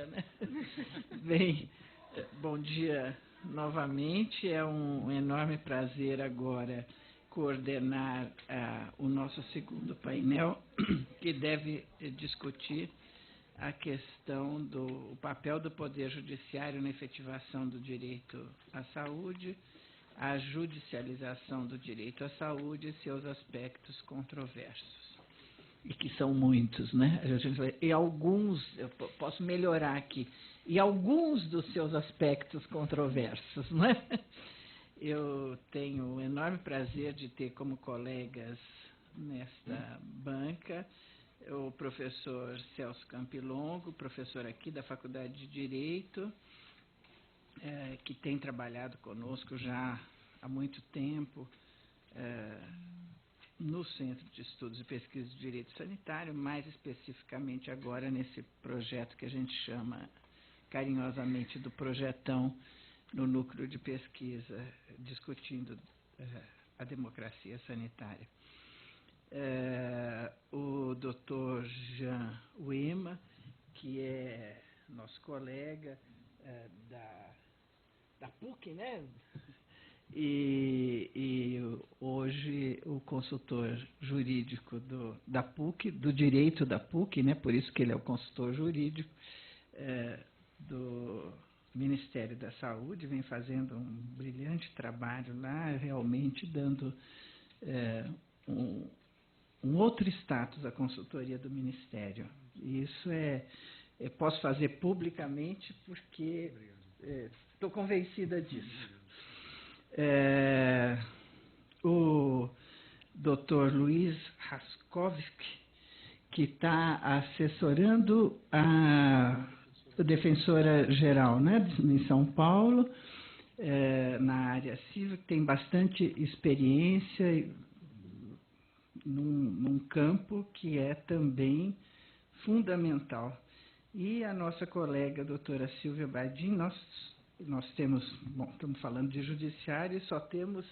Né? Bem, bom dia novamente. É um enorme prazer agora coordenar o nosso segundo painel, que deve discutir a questão do papel do Poder Judiciário na efetivação do direito à saúde, a judicialização do direito à saúde e seus aspectos controversos. E que são muitos, né? E alguns, eu posso melhorar aqui, e alguns dos seus aspectos controversos, né? Eu tenho o enorme prazer de ter como colegas nesta banca o professor Celso Campilongo, professor aqui da Faculdade de Direito, que tem trabalhado conosco já há muito tempo, no Centro de Estudos e Pesquisa de Direito Sanitário, mais especificamente agora nesse projeto que a gente chama carinhosamente do projetão no núcleo de pesquisa, discutindo a democracia sanitária. O doutor Jean Uema, que é nosso colega da PUC, né? E hoje o consultor jurídico da PUC, do direito da PUC, né? Por isso que ele é o consultor jurídico do Ministério da Saúde, vem fazendo um brilhante trabalho lá, realmente dando um outro status à consultoria do Ministério. E isso posso fazer publicamente porque estou convencida disso. O Dr. Luiz Raskovski, que está assessorando a defensora-geral, né, em São Paulo, na área civil, tem bastante experiência num campo que é também fundamental. E a nossa colega, a doutora Silvia Badim, nós temos, bom, estamos falando de judiciário e só temos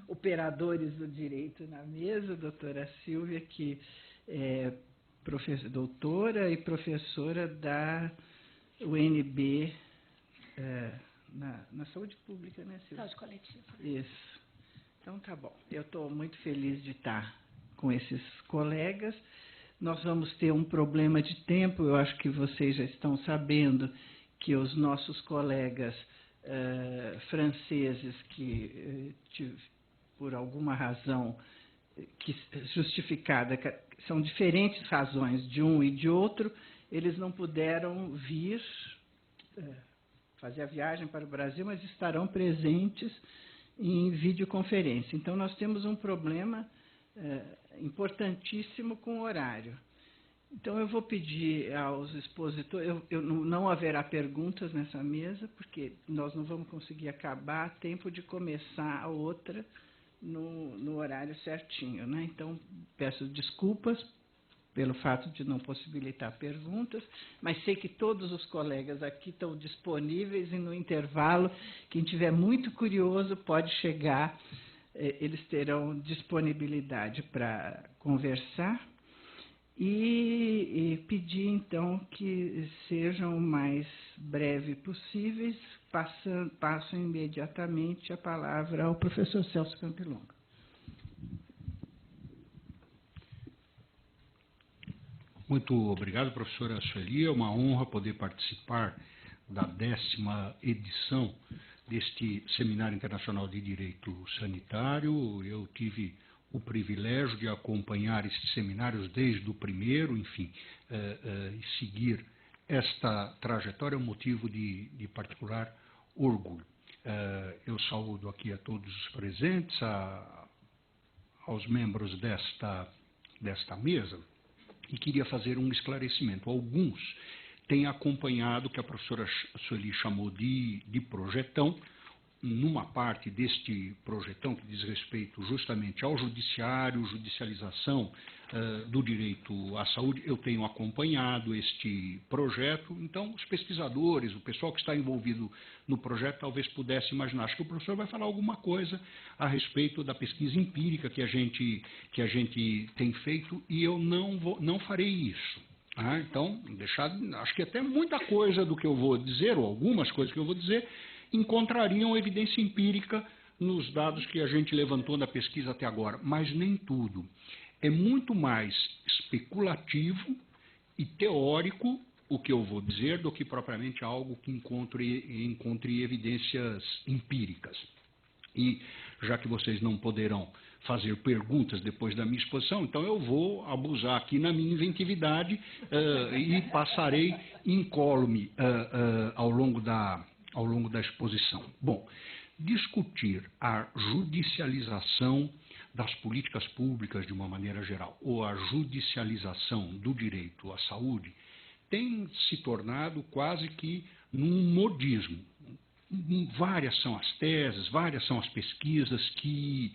operadores do direito na mesa, a doutora Silvia, que é doutora e professora da UNB na saúde pública, né, Silvia? Saúde coletiva. Isso. Então, tá bom. Eu estou muito feliz de estar com esses colegas. Nós vamos ter um problema de tempo, eu acho que vocês já estão sabendo que os nossos colegas franceses que, por alguma razão justificada, são diferentes razões de um e de outro, eles não puderam vir fazer a viagem para o Brasil, mas estarão presentes em videoconferência. Então, nós temos um problema importantíssimo com o horário. Então, eu vou pedir aos expositores, não haverá perguntas nessa mesa, porque nós não vamos conseguir acabar a tempo de começar a outra no horário certinho, né? Então, peço desculpas pelo fato de não possibilitar perguntas, mas sei que todos os colegas aqui estão disponíveis e no intervalo, quem tiver muito curioso pode chegar, eles terão disponibilidade para conversar. E pedir, então, que sejam o mais breve possíveis. Passo imediatamente a palavra ao professor Celso Campilongo. Muito obrigado, professora Sueli. É uma honra poder participar da 10ª edição deste Seminário Internacional de Direito Sanitário. Eu tive o privilégio de acompanhar estes seminários desde o primeiro, enfim, e seguir esta trajetória é um motivo de particular orgulho. Eu saúdo aqui a todos os presentes, aos membros desta mesa, e queria fazer um esclarecimento. Alguns têm acompanhado o que a professora Sueli chamou de projetão. Numa parte deste projetão que diz respeito justamente ao judiciário, judicialização do direito à saúde, eu tenho acompanhado este projeto. Então, os pesquisadores, o pessoal que está envolvido no projeto, talvez pudesse imaginar. Acho que o professor vai falar alguma coisa a respeito da pesquisa empírica que a gente tem feito, e eu não farei isso. Então, acho que até muita coisa do que eu vou dizer, ou algumas coisas que eu vou dizer, encontrariam evidência empírica nos dados que a gente levantou na pesquisa até agora, mas nem tudo. É muito mais especulativo e teórico o que eu vou dizer do que propriamente algo que encontre evidências empíricas. E já que vocês não poderão fazer perguntas depois da minha exposição, então eu vou abusar aqui na minha inventividade e passarei incólume ao longo da exposição. Bom, discutir a judicialização das políticas públicas de uma maneira geral, ou a judicialização do direito à saúde, tem se tornado quase que num modismo. Várias são as teses, várias são as pesquisas que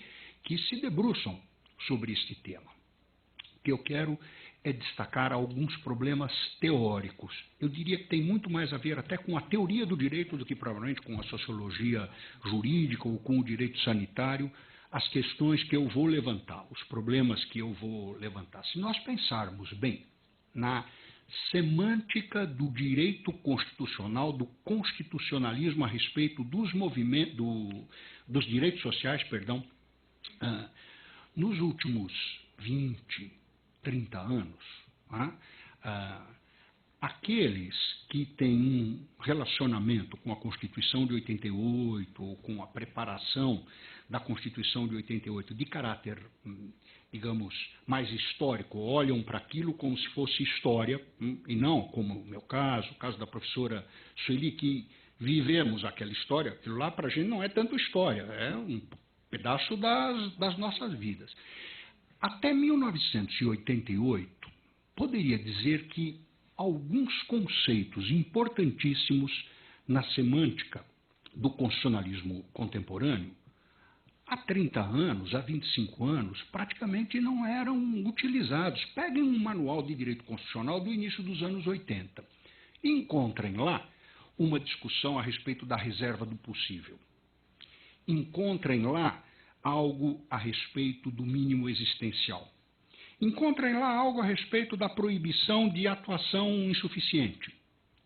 se debruçam sobre este tema. O que eu quero é destacar alguns problemas teóricos. Eu diria que tem muito mais a ver até com a teoria do direito do que provavelmente com a sociologia jurídica ou com o direito sanitário, as questões que eu vou levantar, os problemas que eu vou levantar. Se nós pensarmos bem na semântica do direito constitucional, do constitucionalismo a respeito dos dos direitos sociais, nos últimos 20, 30 anos, aqueles que têm um relacionamento com a Constituição de 88 ou com a preparação da Constituição de 88 de caráter, digamos, mais histórico, olham para aquilo como se fosse história, e não como o meu caso, o caso da professora Sueli, que vivemos aquela história, aquilo lá para a gente não é tanto história, é um pedaço das nossas vidas. Até 1988, poderia dizer que alguns conceitos importantíssimos na semântica do constitucionalismo contemporâneo, há 30 anos, há 25 anos, praticamente não eram utilizados. Peguem um manual de direito constitucional do início dos anos 80 e encontrem lá uma discussão a respeito da reserva do possível. Encontrem lá algo a respeito do mínimo existencial. Encontrem lá algo a respeito da proibição de atuação insuficiente.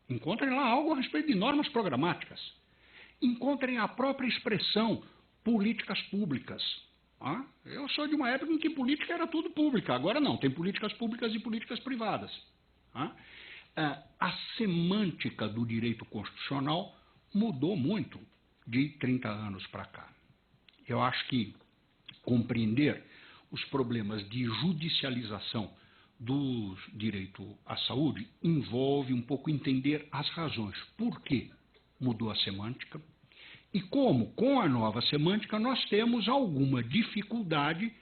Encontrem lá algo a respeito de normas programáticas. Encontrem a própria expressão políticas públicas. Eu sou de uma época em que política era tudo pública, agora não, tem políticas públicas e políticas privadas. A semântica do direito constitucional mudou muito de 30 anos para cá. Eu acho que compreender os problemas de judicialização do direito à saúde envolve um pouco entender as razões. Por que mudou a semântica? E como, com a nova semântica, nós temos alguma dificuldade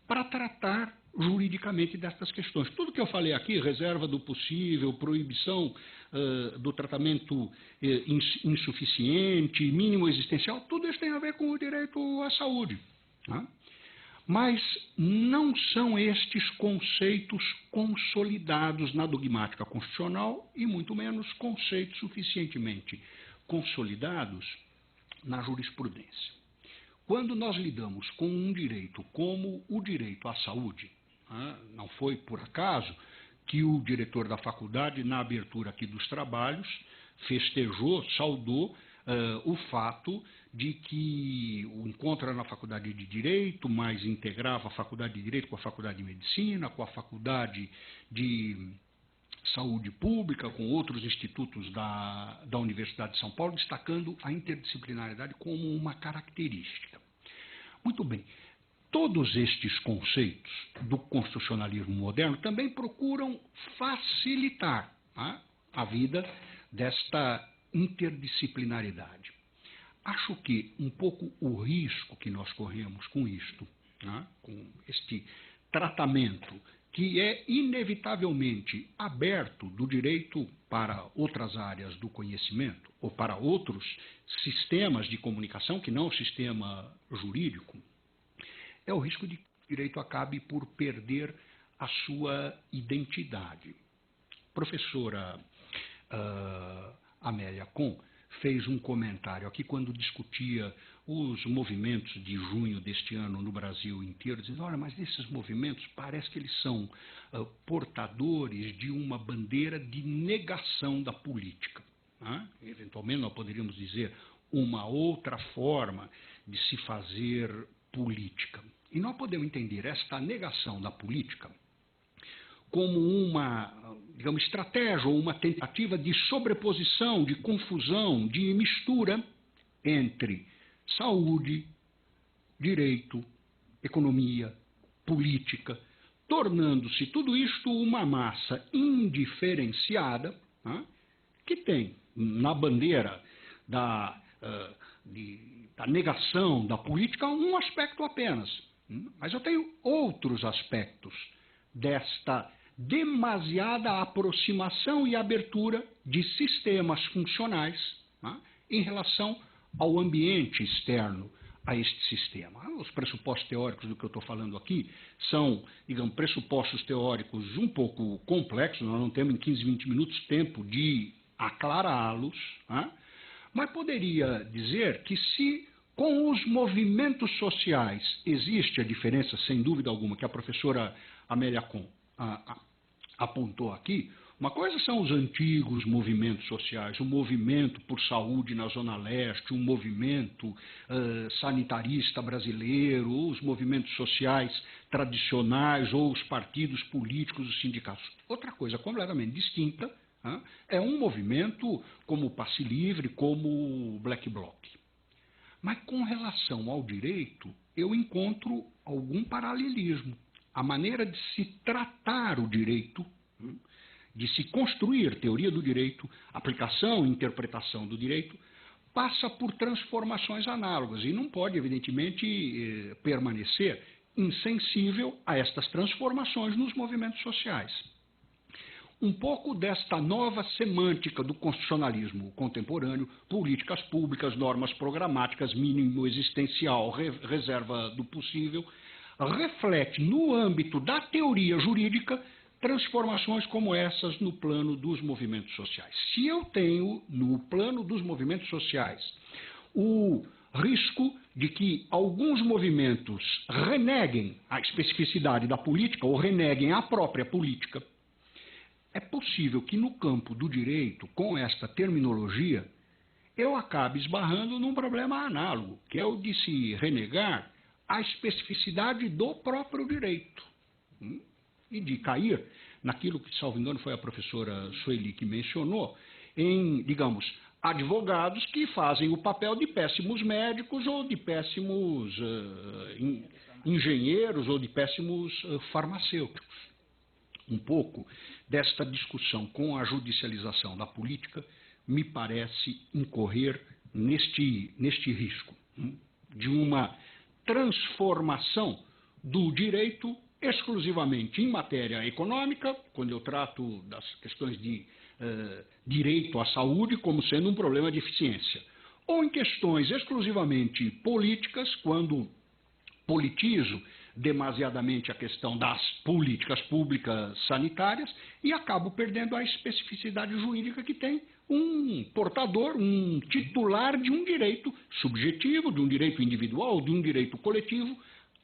para tratar juridicamente destas questões. Tudo que eu falei aqui, reserva do possível, proibição do tratamento insuficiente, mínimo existencial, tudo isso tem a ver com o direito à saúde. Mas não são estes conceitos consolidados na dogmática constitucional e muito menos conceitos suficientemente consolidados na jurisprudência. Quando nós lidamos com um direito como o direito à saúde, não foi por acaso que o diretor da faculdade, na abertura aqui dos trabalhos, festejou, saudou o fato de que o encontro na Faculdade de Direito, mas integrava a Faculdade de Direito com a Faculdade de Medicina, com a Faculdade de Saúde Pública, com outros institutos da Universidade de São Paulo, destacando a interdisciplinaridade como uma característica. Muito bem, todos estes conceitos do constitucionalismo moderno também procuram facilitar a vida desta interdisciplinaridade. Acho que um pouco o risco que nós corremos com isto, com este tratamento que é inevitavelmente aberto do direito para outras áreas do conhecimento ou para outros sistemas de comunicação que não o sistema jurídico, é o risco de que o direito acabe por perder a sua identidade. Professora Amélia Kohn fez um comentário aqui quando discutia os movimentos de junho deste ano no Brasil inteiro, dizendo, olha, mas esses movimentos parece que eles são portadores de uma bandeira de negação da política. Né? Eventualmente nós poderíamos dizer uma outra forma de se fazer política. E nós podemos entender esta negação da política como uma, digamos, estratégia ou uma tentativa de sobreposição, de confusão, de mistura entre saúde, direito, economia, política, tornando-se tudo isto uma massa indiferenciada, né, que tem na bandeira da negação da política um aspecto apenas. Mas eu tenho outros aspectos desta demasiada aproximação e abertura de sistemas funcionais, né, em relação ao ambiente externo a este sistema. Os pressupostos teóricos do que eu estou falando aqui são, digamos, pressupostos teóricos um pouco complexos, nós não temos em 15, 20 minutos tempo de aclará-los, né, mas poderia dizer que se com os movimentos sociais existe a diferença, sem dúvida alguma, que a professora Amélia Con apontou aqui. Uma coisa são os antigos movimentos sociais, o movimento por saúde na Zona Leste, um movimento sanitarista brasileiro, ou os movimentos sociais tradicionais, ou os partidos políticos, os sindicatos. Outra coisa completamente distinta é um movimento como o Passe Livre, como o Black Bloc. Mas com relação ao direito, eu encontro algum paralelismo. A maneira de se tratar o direito, de se construir teoria do direito, aplicação e interpretação do direito, passa por transformações análogas e não pode, evidentemente, permanecer insensível a estas transformações nos movimentos sociais. Um pouco desta nova semântica do constitucionalismo contemporâneo, políticas públicas, normas programáticas, mínimo existencial, reserva do possível, reflete no âmbito da teoria jurídica transformações como essas no plano dos movimentos sociais. Se eu tenho, no plano dos movimentos sociais, o risco de que alguns movimentos reneguem a especificidade da política ou reneguem a própria política, é possível que no campo do direito, com esta terminologia, eu acabe esbarrando num problema análogo, que é o de se renegar a especificidade do próprio direito. E de cair naquilo que, salvo engano, foi a professora Sueli que mencionou, em, digamos, advogados que fazem o papel de péssimos médicos ou de péssimos engenheiros ou de péssimos farmacêuticos. Um pouco desta discussão com a judicialização da política me parece incorrer neste risco de uma transformação do direito exclusivamente em matéria econômica, quando eu trato das questões de direito à saúde como sendo um problema de eficiência, ou em questões exclusivamente políticas, quando politizo demasiadamente a questão das políticas públicas sanitárias e acabo perdendo a especificidade jurídica que tem um portador, um titular de um direito subjetivo, de um direito individual, de um direito coletivo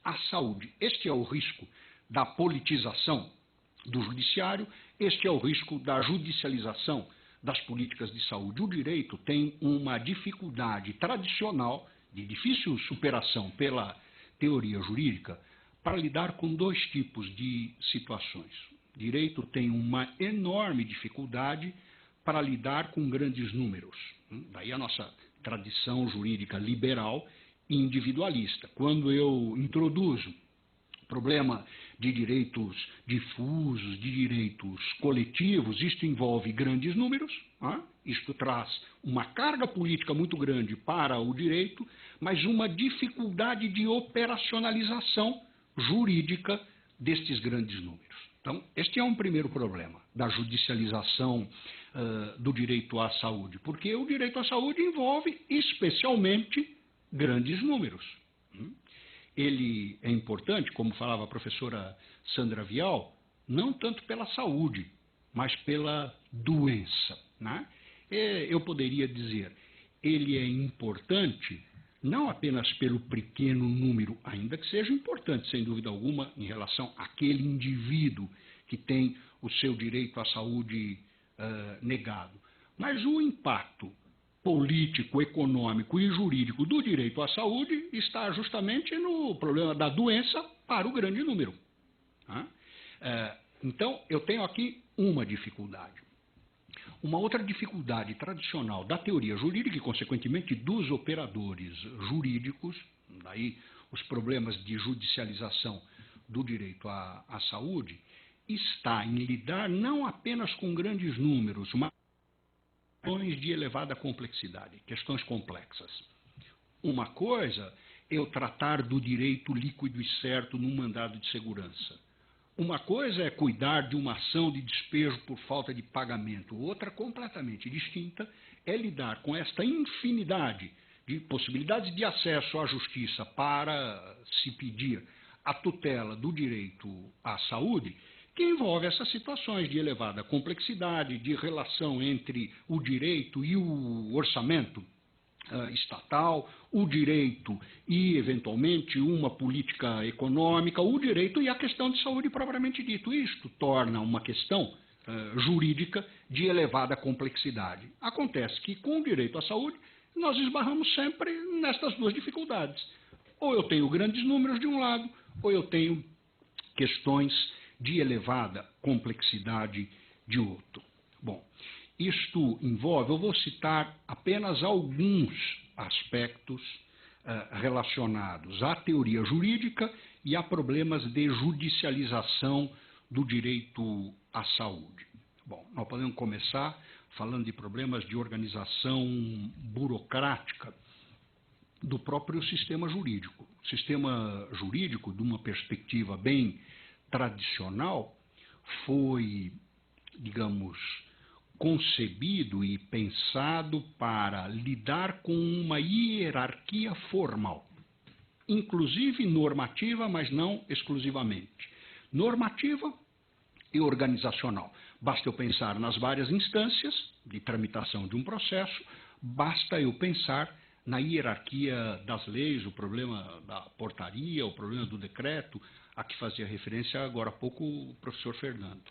à saúde. Este é o risco da politização do judiciário, este é o risco da judicialização das políticas de saúde. O direito tem uma dificuldade tradicional, de difícil superação pela teoria jurídica, para lidar com dois tipos de situações. O direito tem uma enorme dificuldade para lidar com grandes números. Daí a nossa tradição jurídica liberal e individualista. Quando eu introduzo o problema de direitos difusos, de direitos coletivos, isto envolve grandes números, isto traz uma carga política muito grande para o direito, mas uma dificuldade de operacionalização jurídica destes grandes números. Então, este é um primeiro problema da judicialização do direito à saúde, porque o direito à saúde envolve especialmente grandes números. Ele é importante, como falava a professora Sandra Vial, não tanto pela saúde, mas pela doença. Eu poderia dizer, ele é importante não apenas pelo pequeno número, ainda que seja importante, sem dúvida alguma, em relação àquele indivíduo que tem o seu direito à saúde negado, mas o impacto político, econômico e jurídico do direito à saúde está justamente no problema da doença para o grande número. Então, eu tenho aqui uma dificuldade. Uma outra dificuldade tradicional da teoria jurídica e, consequentemente, dos operadores jurídicos, daí os problemas de judicialização do direito à saúde, está em lidar não apenas com grandes números, mas questões de elevada complexidade, questões complexas. Uma coisa é eu tratar do direito líquido e certo num mandado de segurança. Uma coisa é cuidar de uma ação de despejo por falta de pagamento. Outra, completamente distinta, é lidar com esta infinidade de possibilidades de acesso à justiça para se pedir a tutela do direito à saúde, que envolve essas situações de elevada complexidade, de relação entre o direito e o orçamento estatal, o direito e, eventualmente, uma política econômica, o direito e a questão de saúde propriamente dito. Isto torna uma questão jurídica de elevada complexidade. Acontece que, com o direito à saúde, nós esbarramos sempre nestas duas dificuldades. Ou eu tenho grandes números de um lado, ou eu tenho questões de elevada complexidade de outro. Bom, isto envolve, eu vou citar apenas alguns aspectos relacionados à teoria jurídica e a problemas de judicialização do direito à saúde. Bom, nós podemos começar falando de problemas de organização burocrática do próprio sistema jurídico. O sistema jurídico, de uma perspectiva bem tradicional, foi, digamos, concebido e pensado para lidar com uma hierarquia formal, inclusive normativa, mas não exclusivamente. Normativa e organizacional. Basta eu pensar nas várias instâncias de tramitação de um processo, basta eu pensar na hierarquia das leis, o problema da portaria, o problema do decreto, a que fazia referência agora há pouco o professor Fernando.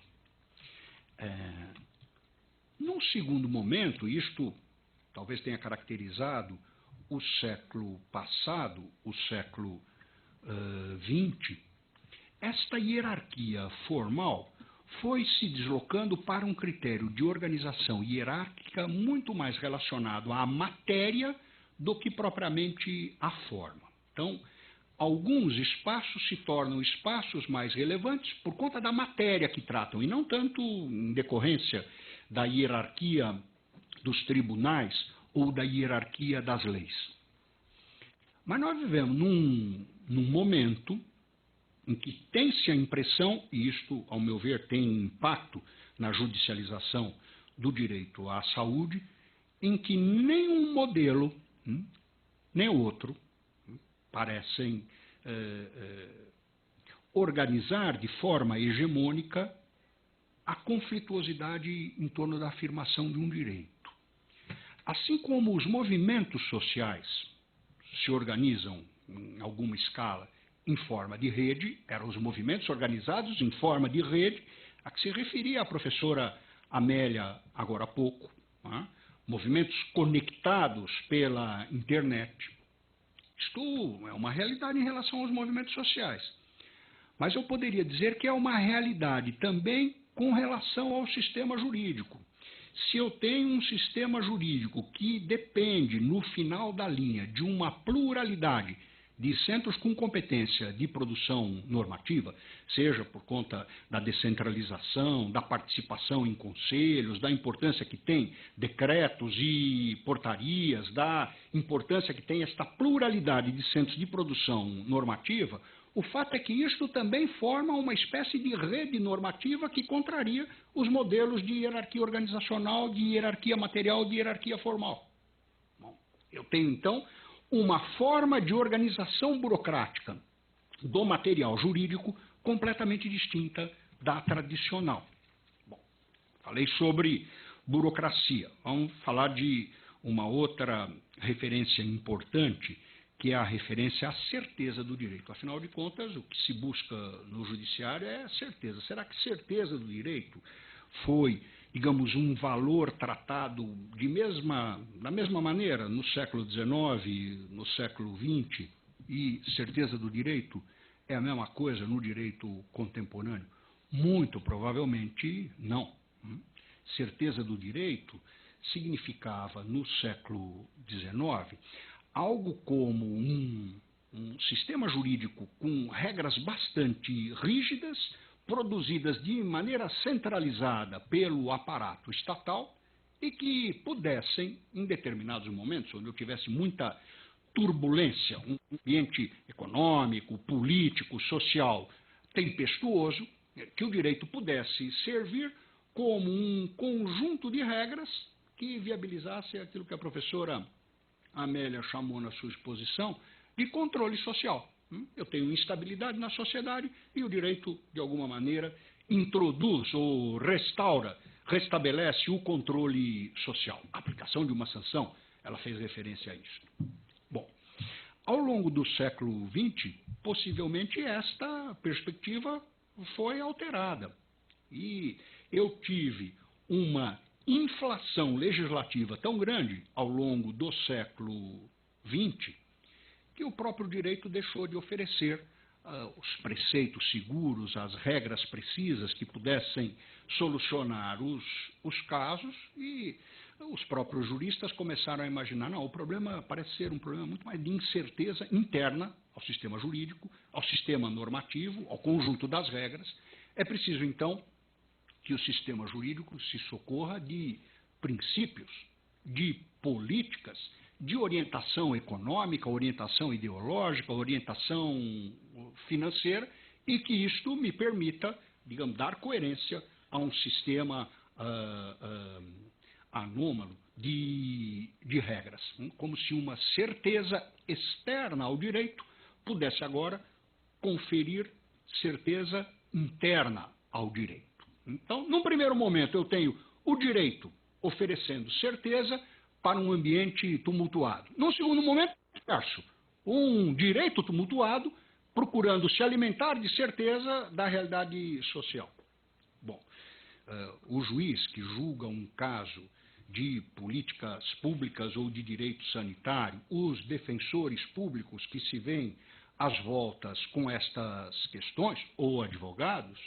Num segundo momento, isto talvez tenha caracterizado o século passado, o século XX, esta hierarquia formal foi se deslocando para um critério de organização hierárquica muito mais relacionado à matéria do que propriamente à forma. Então, alguns espaços se tornam espaços mais relevantes por conta da matéria que tratam, e não tanto em decorrência da hierarquia dos tribunais ou da hierarquia das leis. Mas nós vivemos num momento em que tem-se a impressão, e isto, ao meu ver, tem impacto na judicialização do direito à saúde, em que nenhum modelo, nem outro, parecem organizar de forma hegemônica a conflituosidade em torno da afirmação de um direito. Assim como os movimentos sociais se organizam em alguma escala em forma de rede, eram os movimentos organizados em forma de rede, a que se referia a professora Amélia agora há pouco, movimentos conectados pela internet. Isto é uma realidade em relação aos movimentos sociais. Mas eu poderia dizer que é uma realidade também com relação ao sistema jurídico. Se eu tenho um sistema jurídico que depende, no final da linha, de uma pluralidade de centros com competência de produção normativa, seja por conta da descentralização, da participação em conselhos, da importância que tem decretos e portarias, da importância que tem esta pluralidade de centros de produção normativa, o fato é que isto também forma uma espécie de rede normativa que contraria os modelos de hierarquia organizacional, de hierarquia material, de hierarquia formal. Bom, eu tenho, então, uma forma de organização burocrática do material jurídico completamente distinta da tradicional. Bom, falei sobre burocracia. Vamos falar de uma outra referência importante, que é a referência à certeza do direito. Afinal de contas, o que se busca no judiciário é certeza. Será que certeza do direito foi, digamos, um valor tratado da mesma maneira no século XIX, no século XX, e certeza do direito é a mesma coisa no direito contemporâneo? Muito provavelmente não. Certeza do direito significava, no século XIX, algo como um sistema jurídico com regras bastante rígidas, produzidas de maneira centralizada pelo aparato estatal e que pudessem, em determinados momentos, onde eu tivesse muita turbulência, um ambiente econômico, político, social tempestuoso, que o direito pudesse servir como um conjunto de regras que viabilizasse aquilo que a professora Amélia chamou na sua exposição de controle social. Eu tenho instabilidade na sociedade e o direito, de alguma maneira, introduz ou restabelece o controle social. A aplicação de uma sanção, ela fez referência a isso. Bom, ao longo do século XX, possivelmente esta perspectiva foi alterada. E eu tive uma inflação legislativa tão grande ao longo do século XX que o próprio direito deixou de oferecer os preceitos seguros, as regras precisas que pudessem solucionar os casos, e os próprios juristas começaram a imaginar, não, o problema parece ser um problema muito mais de incerteza interna ao sistema jurídico, ao sistema normativo, ao conjunto das regras. É preciso, então, que o sistema jurídico se socorra de princípios, de políticas, de orientação econômica, orientação ideológica, orientação financeira, e que isto me permita, digamos, dar coerência a um sistema anômalo de regras. Como se uma certeza externa ao direito pudesse agora conferir certeza interna ao direito. Então, num primeiro momento, eu tenho o direito oferecendo certeza para um ambiente tumultuado. Num segundo momento, um direito tumultuado procurando se alimentar de certeza da realidade social. Bom, o juiz que julga um caso de políticas públicas ou de direito sanitário, os defensores públicos que se veem às voltas com estas questões, ou advogados,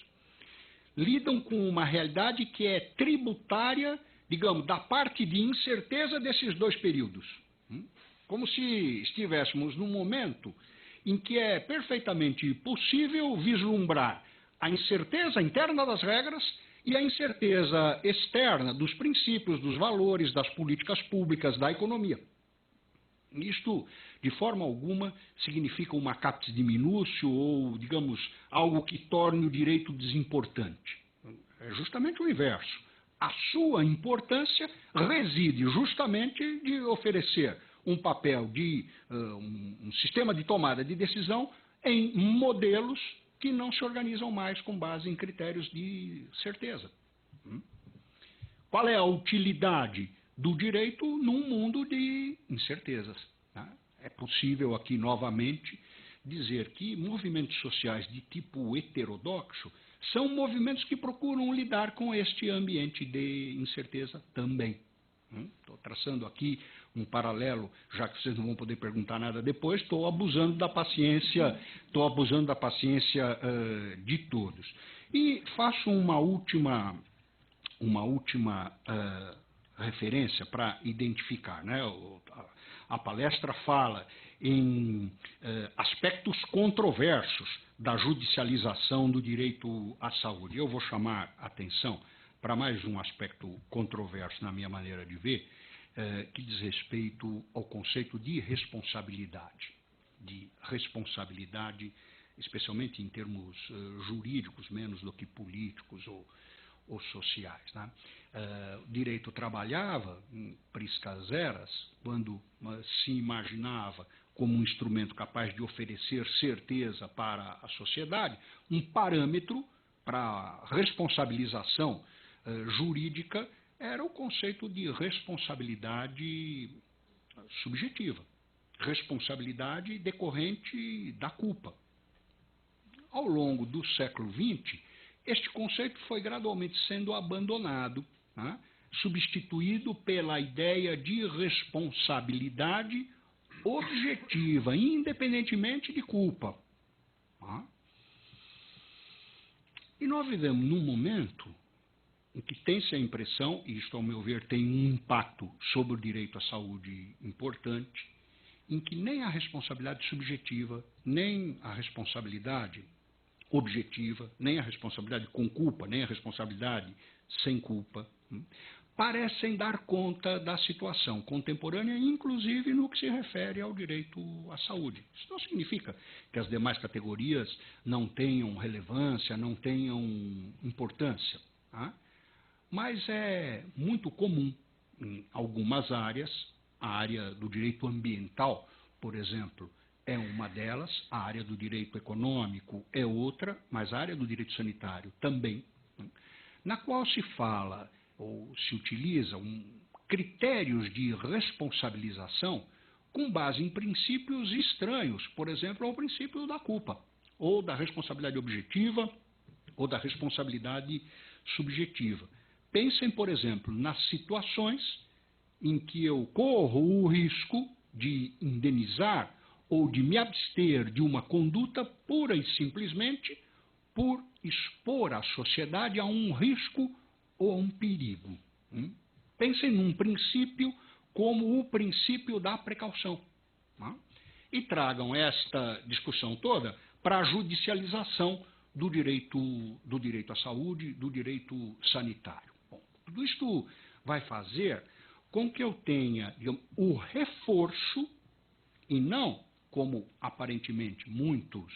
lidam com uma realidade que é tributária, digamos, da parte de incerteza desses dois períodos. Como se estivéssemos num momento em que é perfeitamente possível vislumbrar a incerteza interna das regras e a incerteza externa dos princípios, dos valores, das políticas públicas, da economia. Isto, de forma alguma, significa uma captis diminutio ou, digamos, algo que torne o direito desimportante. É justamente o inverso. A sua importância reside justamente de oferecer um papel de um sistema de tomada de decisão em modelos que não se organizam mais com base em critérios de certeza. Qual é a utilidade do direito num mundo de incertezas? É possível aqui novamente dizer que movimentos sociais de tipo heterodoxo são movimentos que procuram lidar com este ambiente de incerteza também. Estou traçando aqui um paralelo, já que vocês não vão poder perguntar nada depois, estou abusando da paciência de todos. E faço uma última referência para identificar, né? A palestra fala em aspectos controversos da judicialização do direito à saúde. Eu vou chamar a atenção para mais um aspecto controverso, na minha maneira de ver, que diz respeito ao conceito de responsabilidade. Especialmente em termos jurídicos, menos do que políticos ou sociais. Né? O direito trabalhava em priscas eras, quando se imaginava como um instrumento capaz de oferecer certeza para a sociedade, um parâmetro para responsabilização jurídica era o conceito de responsabilidade subjetiva, responsabilidade decorrente da culpa. Ao longo do século XX, este conceito foi gradualmente sendo abandonado, né, substituído pela ideia de responsabilidade objetiva, independentemente de culpa. Tá? E nós vivemos num momento em que tem-se a impressão, e isto, ao meu ver, tem um impacto sobre o direito à saúde importante, em que nem a responsabilidade subjetiva, nem a responsabilidade objetiva, nem a responsabilidade com culpa, nem a responsabilidade sem culpa, parecem dar conta da situação contemporânea, inclusive no que se refere ao direito à saúde. Isso não significa que as demais categorias não tenham relevância, não tenham importância, tá? Mas é muito comum em algumas áreas, a área do direito ambiental, por exemplo, é uma delas, a área do direito econômico é outra, mas a área do direito sanitário também, na qual se fala ou se utilizam critérios de responsabilização com base em princípios estranhos, por exemplo, ao princípio da culpa, ou da responsabilidade objetiva, ou da responsabilidade subjetiva. Pensem, por exemplo, nas situações em que eu corro o risco de indenizar ou de me abster de uma conduta pura e simplesmente por expor a sociedade a um risco ou a um perigo. Pensem num princípio como o princípio da precaução. E tragam esta discussão toda para a judicialização do direito à saúde, do direito sanitário. Bom, tudo isto vai fazer com que eu tenha, digamos, o reforço, e não como aparentemente muitos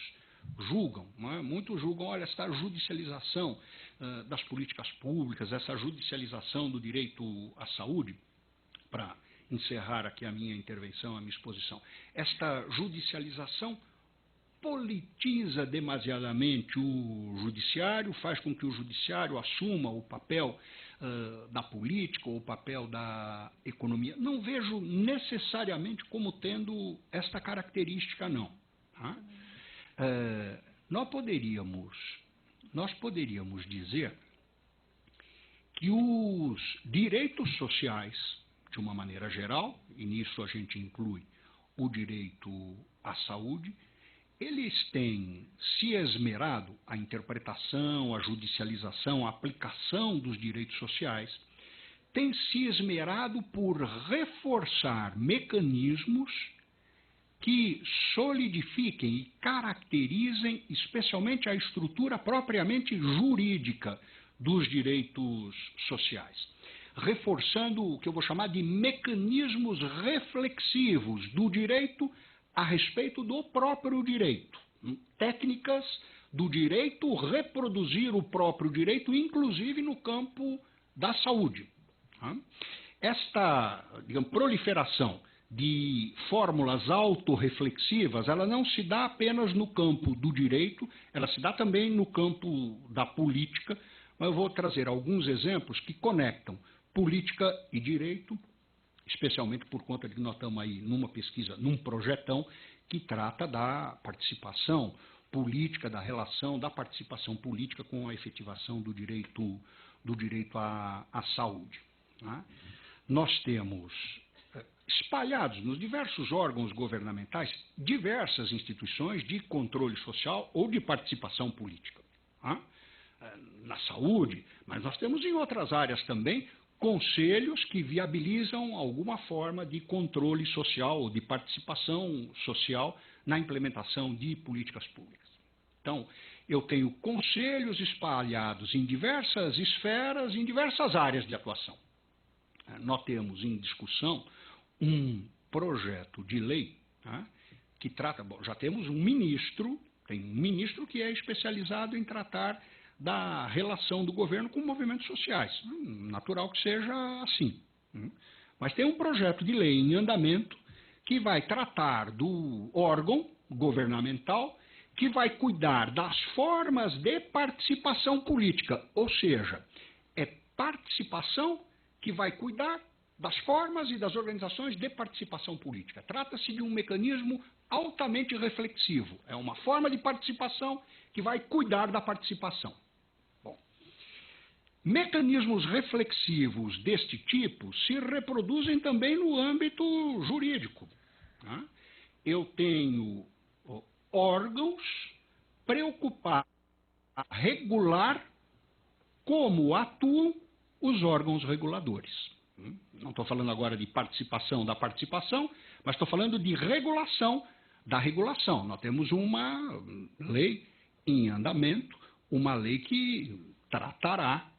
julgam, muitos julgam, olha, essa judicialização das políticas públicas, essa judicialização do direito à saúde, para encerrar aqui a minha intervenção, a minha exposição, esta judicialização politiza demasiadamente o judiciário, faz com que o judiciário assuma o papel da política ou o papel da economia. Não vejo necessariamente como tendo esta característica, não. Tá? Nós poderíamos dizer que os direitos sociais, de uma maneira geral, e nisso a gente inclui o direito à saúde, eles têm se esmerado, a interpretação, a judicialização, a aplicação dos direitos sociais, têm se esmerado por reforçar mecanismos que solidifiquem e caracterizem especialmente a estrutura propriamente jurídica dos direitos sociais, reforçando o que eu vou chamar de mecanismos reflexivos do direito a respeito do próprio direito, técnicas do direito reproduzir o próprio direito, inclusive no campo da saúde. Esta, digamos, proliferação de fórmulas autorreflexivas, ela não se dá apenas no campo do direito, ela se dá também no campo da política, mas eu vou trazer alguns exemplos que conectam política e direito, especialmente por conta de que nós estamos aí numa pesquisa, num projetão que trata da participação política, da relação da participação política com a efetivação do direito à saúde. Né? Nós temos espalhados nos diversos órgãos governamentais diversas instituições de controle social ou de participação política. Né? Na saúde, mas nós temos em outras áreas também conselhos que viabilizam alguma forma de controle social ou de participação social na implementação de políticas públicas. Então, eu tenho conselhos espalhados em diversas esferas, em diversas áreas de atuação. Nós temos em discussão um projeto de lei, tá, que trata, bom, já temos um ministro, tem um ministro que é especializado em tratar da relação do governo com movimentos sociais. Natural que seja assim. Mas tem um projeto de lei em andamento que vai tratar do órgão governamental que vai cuidar das formas de participação política, ou seja, é participação que vai cuidar das formas e das organizações de participação política. Trata-se de um mecanismo altamente reflexivo. É uma forma de participação que vai cuidar da participação. Bom, mecanismos reflexivos deste tipo se reproduzem também no âmbito jurídico. Tá? Eu tenho órgãos preocupados a regular como atuam os órgãos reguladores. Não estou falando agora de participação da participação, mas estou falando de regulação da regulação. Nós temos uma lei em andamento, uma lei que tratará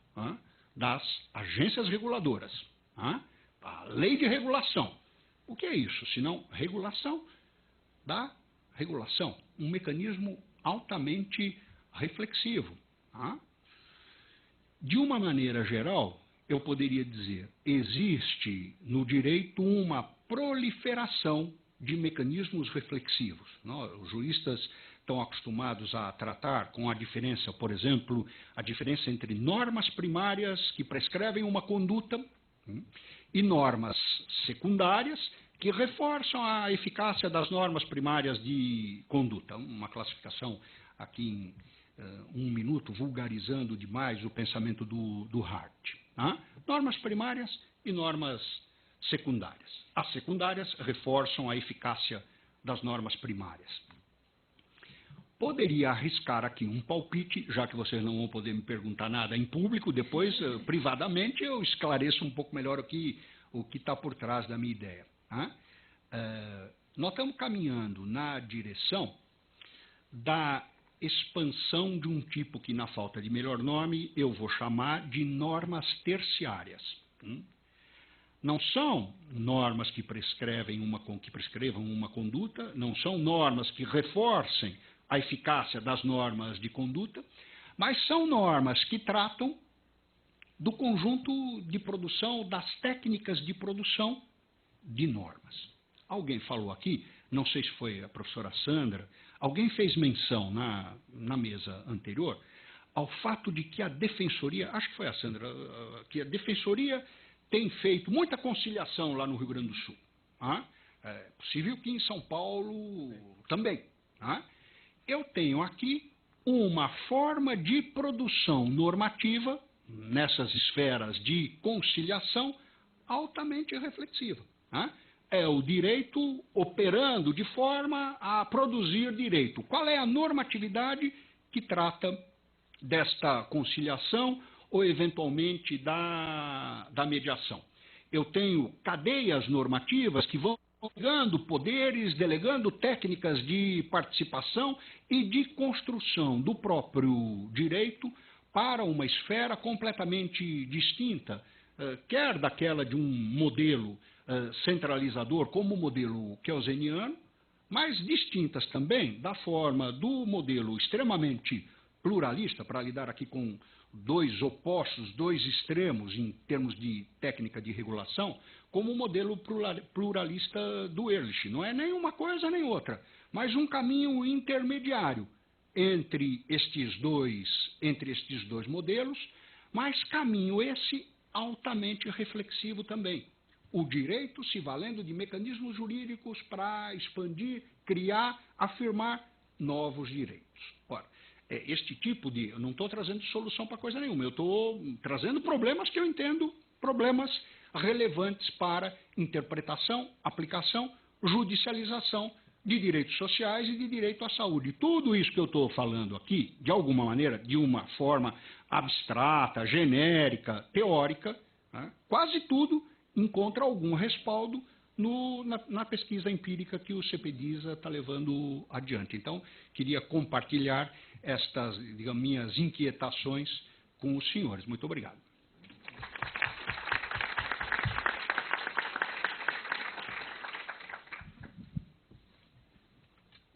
das agências reguladoras. A lei de regulação. O que é isso? Senão regulação da regulação. Um mecanismo altamente reflexivo. De uma maneira geral, eu poderia dizer, existe no direito uma proliferação de mecanismos reflexivos. Os juristas estão acostumados a tratar com a diferença, por exemplo, a diferença entre normas primárias que prescrevem uma conduta e normas secundárias que reforçam a eficácia das normas primárias de conduta. Uma classificação aqui em um minuto, vulgarizando demais o pensamento do Hart. Normas primárias e normas secundárias. As secundárias reforçam a eficácia das normas primárias. Poderia arriscar aqui um palpite, já que vocês não vão poder me perguntar nada em público, depois, privadamente, eu esclareço um pouco melhor o que está por trás da minha ideia. Nós estamos caminhando na direção da expansão de um tipo que, na falta de melhor nome, eu vou chamar de normas terciárias. Não são normas que prescrevam uma conduta, não são normas que reforcem a eficácia das normas de conduta, mas são normas que tratam do conjunto de produção, das técnicas de produção de normas. Alguém falou aqui, não sei se foi a professora Sandra, alguém fez menção na mesa anterior ao fato de que a Defensoria, acho que foi a Sandra, que a Defensoria tem feito muita conciliação lá no Rio Grande do Sul. É possível que em São Paulo também. Eu tenho aqui uma forma de produção normativa, nessas esferas de conciliação, altamente reflexiva. É o direito operando de forma a produzir direito. Qual é a normatividade que trata desta conciliação ou, eventualmente, da mediação? Eu tenho cadeias normativas que vão delegando poderes, delegando técnicas de participação e de construção do próprio direito para uma esfera completamente distinta, quer daquela de um modelo centralizador, como o modelo kelseniano, mas distintas também da forma do modelo extremamente pluralista, para lidar aqui com dois opostos, dois extremos em termos de técnica de regulação, como o modelo pluralista do Ehrlich. Não é nem uma coisa nem outra, mas um caminho intermediário entre estes dois modelos, mas caminho esse altamente reflexivo também. O direito se valendo de mecanismos jurídicos para expandir, criar, afirmar novos direitos. Ora, este tipo de... Eu não estou trazendo solução para coisa nenhuma, eu estou trazendo problemas que eu entendo, problemas relevantes para interpretação, aplicação, judicialização de direitos sociais e de direito à saúde. Tudo isso que eu estou falando aqui, de alguma maneira, de uma forma abstrata, genérica, teórica, quase tudo encontra algum respaldo na pesquisa empírica que o CPDISA está levando adiante. Então, queria compartilhar estas, digamos, minhas inquietações com os senhores. Muito obrigado.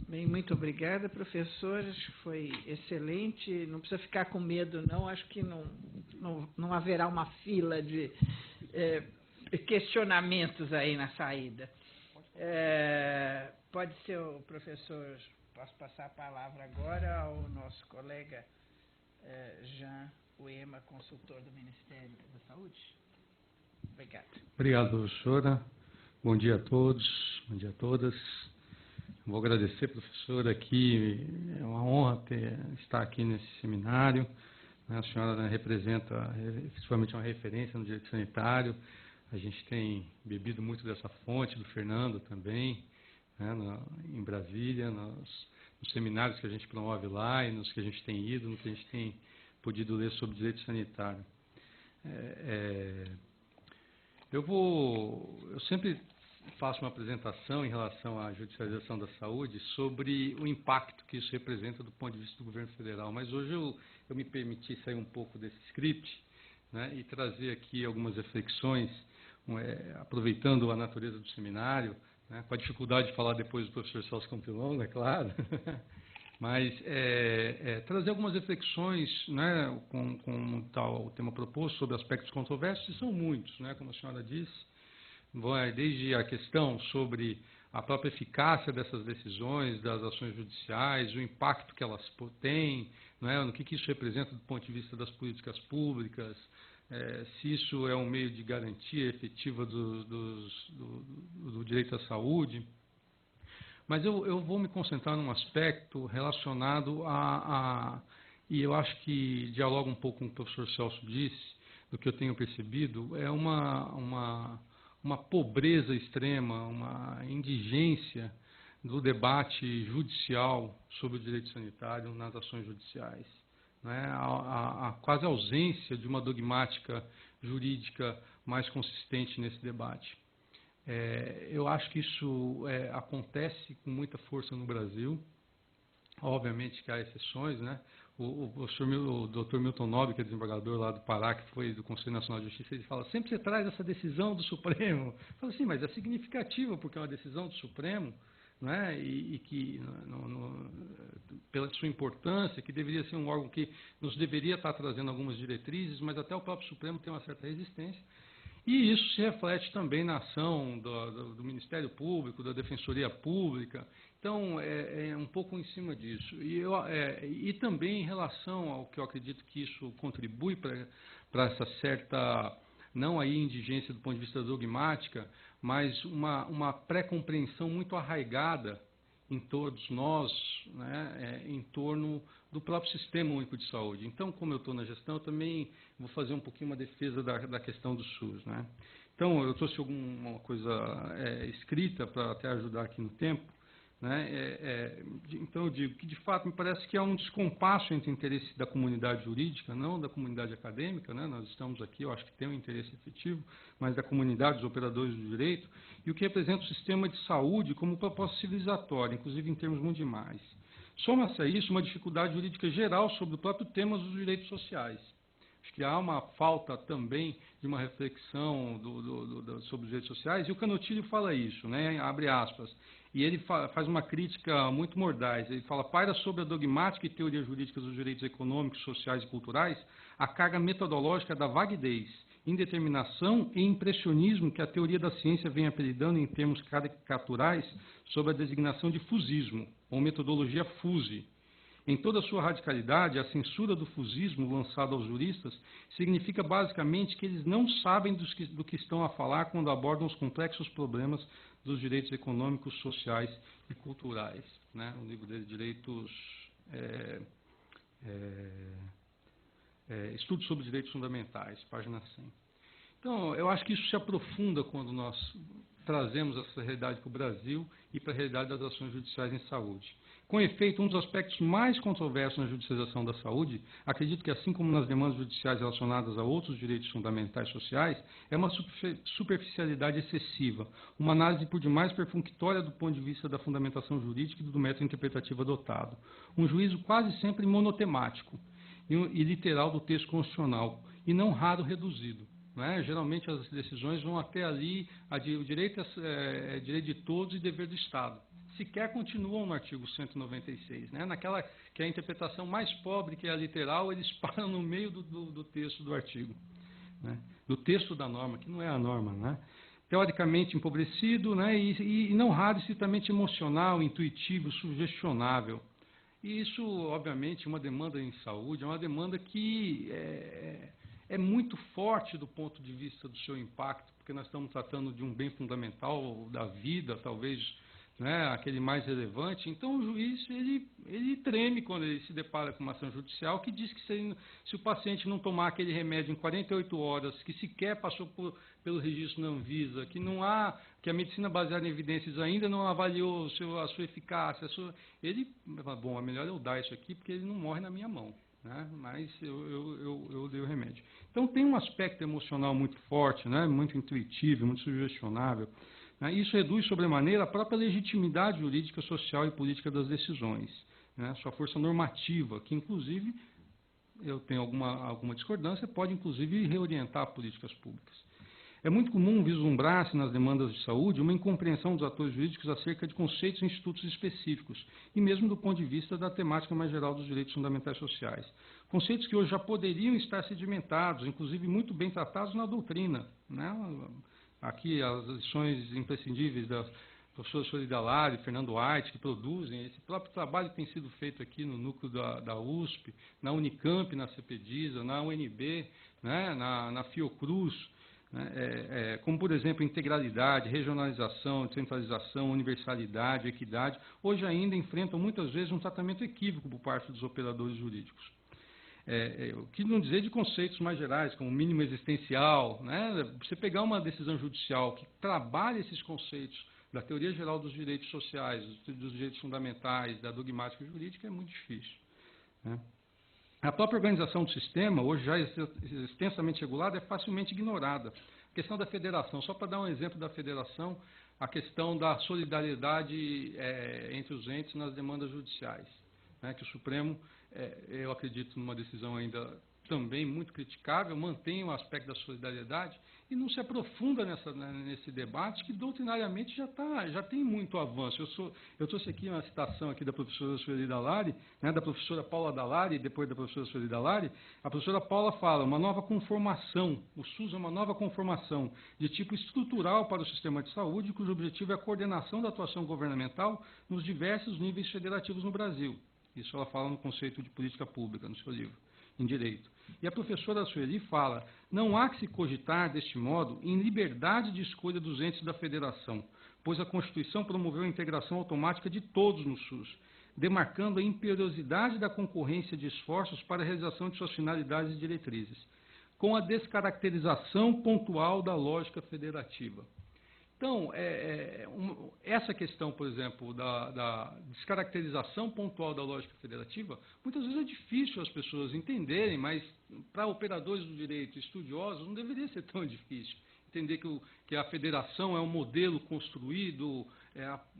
Bem, muito obrigada, professor. Acho que foi excelente. Não precisa ficar com medo, não. Acho que não haverá uma fila de questionamentos aí na saída. Pode ser o professor... Posso passar a palavra agora ao nosso colega Jean Uema, consultor do Ministério da Saúde? Obrigada. Obrigado, professora. Bom dia a todos, bom dia a todas. Vou agradecer, professora, aqui, é uma honra estar aqui nesse seminário. A senhora, né, representa efetivamente uma referência no direito sanitário. A gente tem bebido muito dessa fonte, do Fernando também, né, em Brasília, nos seminários que a gente promove lá e nos que a gente tem ido, no que a gente tem podido ler sobre direito sanitário. Eu sempre faço uma apresentação em relação à judicialização da saúde sobre o impacto que isso representa do ponto de vista do governo federal, mas hoje eu me permiti sair um pouco desse script, né, e trazer aqui algumas reflexões, aproveitando a natureza do seminário, né, com a dificuldade de falar depois do professor Celso Campilon, é claro, mas trazer algumas reflexões, né, com tal o tema proposto sobre aspectos controversos, e são muitos, né, como a senhora disse, desde a questão sobre a própria eficácia dessas decisões, das ações judiciais, o impacto que elas têm, né, no que isso representa do ponto de vista das políticas públicas, se isso é um meio de garantia efetiva do direito à saúde. Mas eu vou me concentrar num aspecto relacionado e eu acho que dialoga um pouco com o que o professor Celso disse, do que eu tenho percebido, é uma pobreza extrema, uma indigência do debate judicial sobre o direito sanitário nas ações judiciais, né? A quase ausência de uma dogmática jurídica mais consistente nesse debate. Eu acho que isso acontece com muita força no Brasil. Obviamente que há exceções, né? O Dr. Milton Nobre, que é desembargador lá do Pará, que foi do Conselho Nacional de Justiça, ele fala, sempre você traz essa decisão do Supremo. Eu falo assim, mas é significativa, porque é uma decisão do Supremo, né? E que, pela sua importância, que deveria ser um órgão que nos deveria estar trazendo algumas diretrizes, mas até o próprio Supremo tem uma certa resistência. E isso se reflete também na ação do Ministério Público, da Defensoria Pública. Então, é um pouco em cima disso. E também em relação ao que eu acredito que isso contribui para essa certa, não aí indigência do ponto de vista dogmática, mas uma pré-compreensão muito arraigada em todos nós, né, em torno do próprio Sistema Único de Saúde. Então, como eu estou na gestão, eu também vou fazer um pouquinho uma defesa da questão do SUS, né? Então, eu trouxe alguma coisa escrita para até ajudar aqui no tempo, né? Então, eu digo que, de fato, me parece que há um descompasso entre o interesse da comunidade jurídica, não da comunidade acadêmica, né? Nós estamos aqui, eu acho que tem um interesse efetivo, mas da comunidade, dos operadores do direito, e o que representa o sistema de saúde como proposta civilizatória, inclusive em termos muito demais. Soma-se a isso uma dificuldade jurídica geral sobre o próprio tema dos direitos sociais. Acho que há uma falta também de uma reflexão sobre os direitos sociais, e o Canutilho fala isso, né? Abre aspas, e ele faz uma crítica muito mordaz. Ele fala, paira sobre a dogmática e teoria jurídica dos direitos econômicos, sociais e culturais a carga metodológica da vaguidez, indeterminação e impressionismo que a teoria da ciência vem apelidando em termos caricaturais sob a designação de fusismo, ou metodologia fuse. Em toda a sua radicalidade, a censura do fusismo lançada aos juristas significa basicamente que eles não sabem do que estão a falar quando abordam os complexos problemas dos direitos econômicos, sociais e culturais. Né? O livro dele, Direitos... Estudos sobre Direitos Fundamentais, página 100. Então, eu acho que isso se aprofunda quando nós trazemos essa realidade para o Brasil e para a realidade das ações judiciais em saúde. Com efeito, um dos aspectos mais controversos na judicialização da saúde, acredito que, assim como nas demandas judiciais relacionadas a outros direitos fundamentais sociais, é uma superficialidade excessiva, uma análise por demais perfunctória do ponto de vista da fundamentação jurídica e do método interpretativo adotado, um juízo quase sempre monotemático e literal do texto constitucional, e não raro reduzido. Né? Geralmente as decisões vão até ali, o direito é direito de todos e dever do Estado. Sequer continuam no artigo 196. Né? Naquela que é a interpretação mais pobre, que é a literal, eles param no meio do texto do artigo. Né? Do texto da norma, que não é a norma. Né? Teoricamente empobrecido, né? e não raro estritamente emocional, intuitivo, sugestionável. E isso, obviamente, uma demanda em saúde, é uma demanda que é muito forte do ponto de vista do seu impacto, porque nós estamos tratando de um bem fundamental da vida, talvez, né, aquele mais relevante. Então, o juiz ele treme quando ele se depara com uma ação judicial que diz que se o paciente não tomar aquele remédio em 48 horas, que sequer passou pelo registro da Anvisa, que a medicina baseada em evidências ainda não avaliou a sua eficácia, ele fala, bom, é melhor eu dar isso aqui porque ele não morre na minha mão, né? Mas eu dei o remédio. Então, tem um aspecto emocional muito forte, né, muito intuitivo, muito sugestionável. Isso reduz sobremaneira a própria legitimidade jurídica, social e política das decisões, né? Sua força normativa, que inclusive, eu tenho alguma discordância, pode inclusive reorientar políticas públicas. É muito comum vislumbrar-se nas demandas de saúde uma incompreensão dos atores jurídicos acerca de conceitos e institutos específicos, e mesmo do ponto de vista da temática mais geral dos direitos fundamentais sociais. Conceitos que hoje já poderiam estar sedimentados, inclusive muito bem tratados na doutrina, né? Aqui as lições imprescindíveis da professora Sueli Dallari e Fernando White, que produzem esse próprio trabalho que tem sido feito aqui no núcleo da USP, na Unicamp, na CPDISA, na UNB, né, na Fiocruz, né, como, por exemplo, integralidade, regionalização, descentralização, universalidade, equidade, hoje ainda enfrentam muitas vezes um tratamento equívoco por parte dos operadores jurídicos. O que não dizer de conceitos mais gerais, como mínimo existencial, né? Você pegar uma decisão judicial que trabalha esses conceitos da teoria geral dos direitos sociais, dos direitos fundamentais, da dogmática jurídica, é muito difícil, né? A própria organização do sistema, hoje já extensamente regulada, é facilmente ignorada. A questão da federação, só para dar um exemplo da federação, a questão da solidariedade entre os entes nas demandas judiciais, né? Que o Supremo, eu acredito numa decisão ainda também muito criticável, mantém o aspecto da solidariedade e não se aprofunda nesse debate que doutrinariamente já tem muito avanço. Eu trouxe aqui uma citação aqui da professora Sueli Dallari, né, da professora Paula Dallari, e depois da professora Sueli Dallari. A professora Paula fala, uma nova conformação, o SUS é uma nova conformação de tipo estrutural para o sistema de saúde, cujo objetivo é a coordenação da atuação governamental nos diversos níveis federativos no Brasil. Isso ela fala no conceito de política pública, no seu livro, em Direito. E a professora Sueli fala, não há que se cogitar, deste modo, em liberdade de escolha dos entes da federação, pois a Constituição promoveu a integração automática de todos no SUS, demarcando a imperiosidade da concorrência de esforços para a realização de suas finalidades e diretrizes, com a descaracterização pontual da lógica federativa. Então, essa questão, por exemplo, da descaracterização pontual da lógica federativa, muitas vezes é difícil as pessoas entenderem, mas para operadores do direito, estudiosos, não deveria ser tão difícil. Entender que a federação é um modelo construído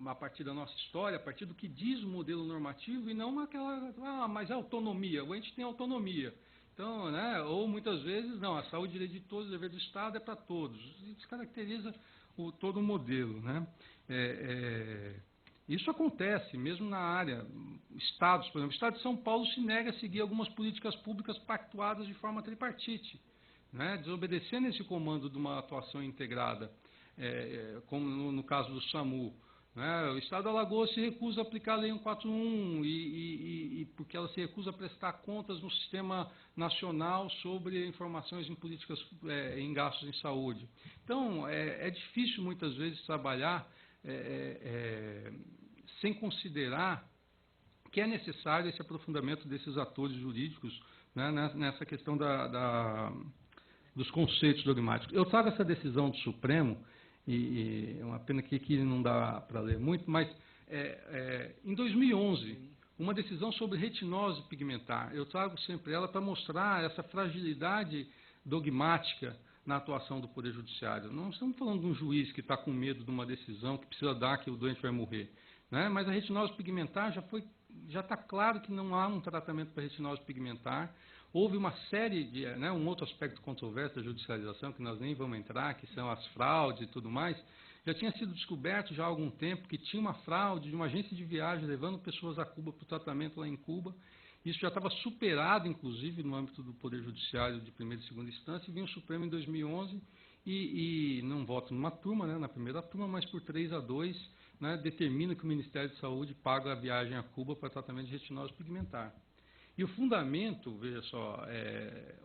a partir da nossa história, a partir do que diz o modelo normativo, e não aquela, mas a autonomia, o ente tem autonomia. Então, né, ou muitas vezes, não, a saúde, direito de todos, o dever do Estado é para todos. E descaracteriza todo o modelo, né? Isso acontece mesmo na área, estados, por exemplo, o Estado de São Paulo se nega a seguir algumas políticas públicas pactuadas de forma tripartite, né? Desobedecendo esse comando de uma atuação integrada, como no caso do SAMU, né? O Estado de Alagoas se recusa a aplicar a Lei 141 porque ela se recusa a prestar contas no sistema nacional sobre informações em políticas, em gastos em saúde. Então, é difícil muitas vezes trabalhar sem considerar que é necessário esse aprofundamento desses atores jurídicos, né, nessa questão dos conceitos dogmáticos. Eu trago essa decisão do Supremo, e é uma pena que aqui não dá para ler muito, mas em 2011, uma decisão sobre retinose pigmentar. Eu trago sempre ela para mostrar essa fragilidade dogmática na atuação do Poder Judiciário. Não estamos falando de um juiz que está com medo de uma decisão que precisa dar que o doente vai morrer, né? Mas a retinose pigmentar já está claro que não há um tratamento para retinose pigmentar. Houve uma série de, né, um outro aspecto controverso da judicialização, que nós nem vamos entrar, que são as fraudes e tudo mais. Já tinha sido descoberto já há algum tempo que tinha uma fraude de uma agência de viagem levando pessoas a Cuba para o tratamento lá em Cuba. Isso já estava superado, inclusive, no âmbito do Poder Judiciário de primeira e segunda instância, e vinha o Supremo em 2011 e não voto numa turma, né, na primeira turma, mas por 3-2, né, determina que o Ministério de Saúde paga a viagem a Cuba para tratamento de retinose pigmentar. E o fundamento, veja só,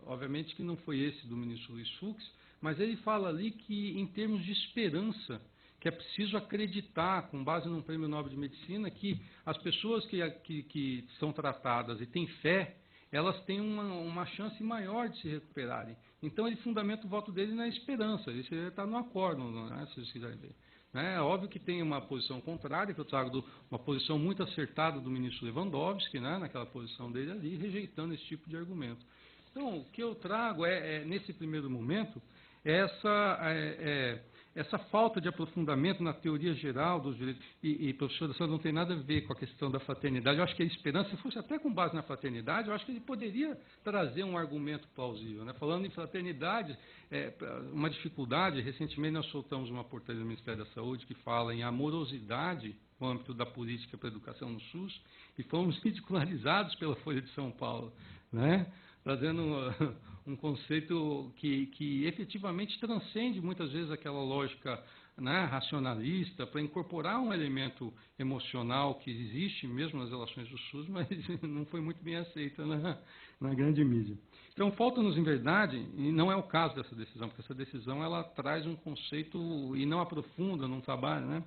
obviamente que não foi esse do ministro Luiz Fux, mas ele fala ali que, em termos de esperança, que é preciso acreditar, com base num prêmio Nobel de Medicina, que as pessoas que são tratadas e têm fé, elas têm uma chance maior de se recuperarem. Então, ele fundamenta o voto dele na esperança. Isso está no acórdão, né, se vocês quiserem ver. É óbvio que tem uma posição contrária, que eu trago uma posição muito acertada do ministro Lewandowski, né, naquela posição dele ali, rejeitando esse tipo de argumento. Então, o que eu trago nesse primeiro momento, essa falta de aprofundamento na teoria geral dos direitos. E professor, isso não tem nada a ver com a questão da fraternidade. Eu acho que a esperança, se fosse até com base na fraternidade, eu acho que ele poderia trazer um argumento plausível, né? Falando em fraternidade, uma dificuldade, recentemente nós soltamos uma portaria do Ministério da Saúde que fala em amorosidade no âmbito da política para a educação no SUS, e fomos ridicularizados pela Folha de São Paulo, né? Trazendo um conceito que efetivamente transcende muitas vezes aquela lógica, né, racionalista, para incorporar um elemento emocional que existe mesmo nas relações do SUS, mas não foi muito bem aceita na grande mídia. Então, falta-nos, em verdade, e não é o caso dessa decisão, porque essa decisão ela traz um conceito e não aprofunda, não trabalha, né,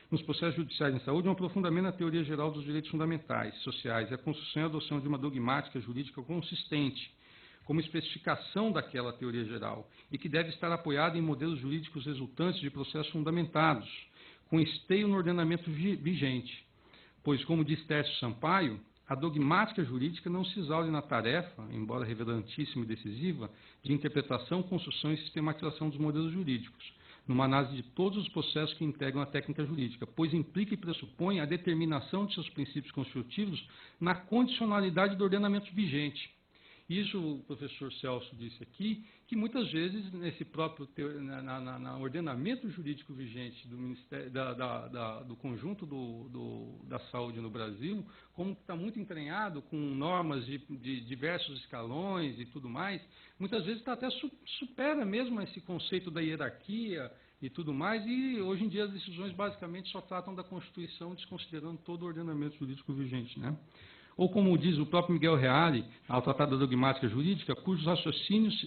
nos processos judiciais em saúde, um aprofundamento na teoria geral dos direitos fundamentais, sociais, e a construção e adoção de uma dogmática jurídica consistente, como especificação daquela teoria geral, e que deve estar apoiada em modelos jurídicos resultantes de processos fundamentados, com esteio no ordenamento vigente. Pois, como diz Tércio Sampaio, a dogmática jurídica não se exaure na tarefa, embora relevantíssima e decisiva, de interpretação, construção e sistematização dos modelos jurídicos, numa análise de todos os processos que integram a técnica jurídica, pois implica e pressupõe a determinação de seus princípios constitutivos na condicionalidade do ordenamento vigente. Isso o professor Celso disse aqui, que muitas vezes nesse próprio ordenamento jurídico vigente do Ministério, do conjunto da saúde no Brasil, como está muito entranhado com normas de diversos escalões e tudo mais, muitas vezes até supera mesmo esse conceito da hierarquia e tudo mais, e hoje em dia as decisões basicamente só tratam da Constituição, desconsiderando todo o ordenamento jurídico vigente, né? Ou como diz o próprio Miguel Reale, ao tratar da dogmática jurídica, cujos raciocínios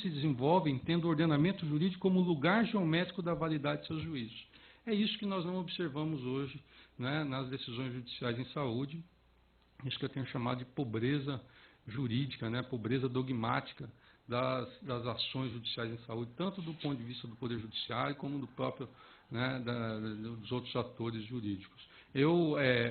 se desenvolvem tendo o ordenamento jurídico como lugar geométrico da validade de seus juízos. É isso que nós não observamos hoje, né, nas decisões judiciais em saúde, isso que eu tenho chamado de pobreza jurídica, né, pobreza dogmática das ações judiciais em saúde, tanto do ponto de vista do Poder Judiciário como do próprio, né, dos outros atores jurídicos.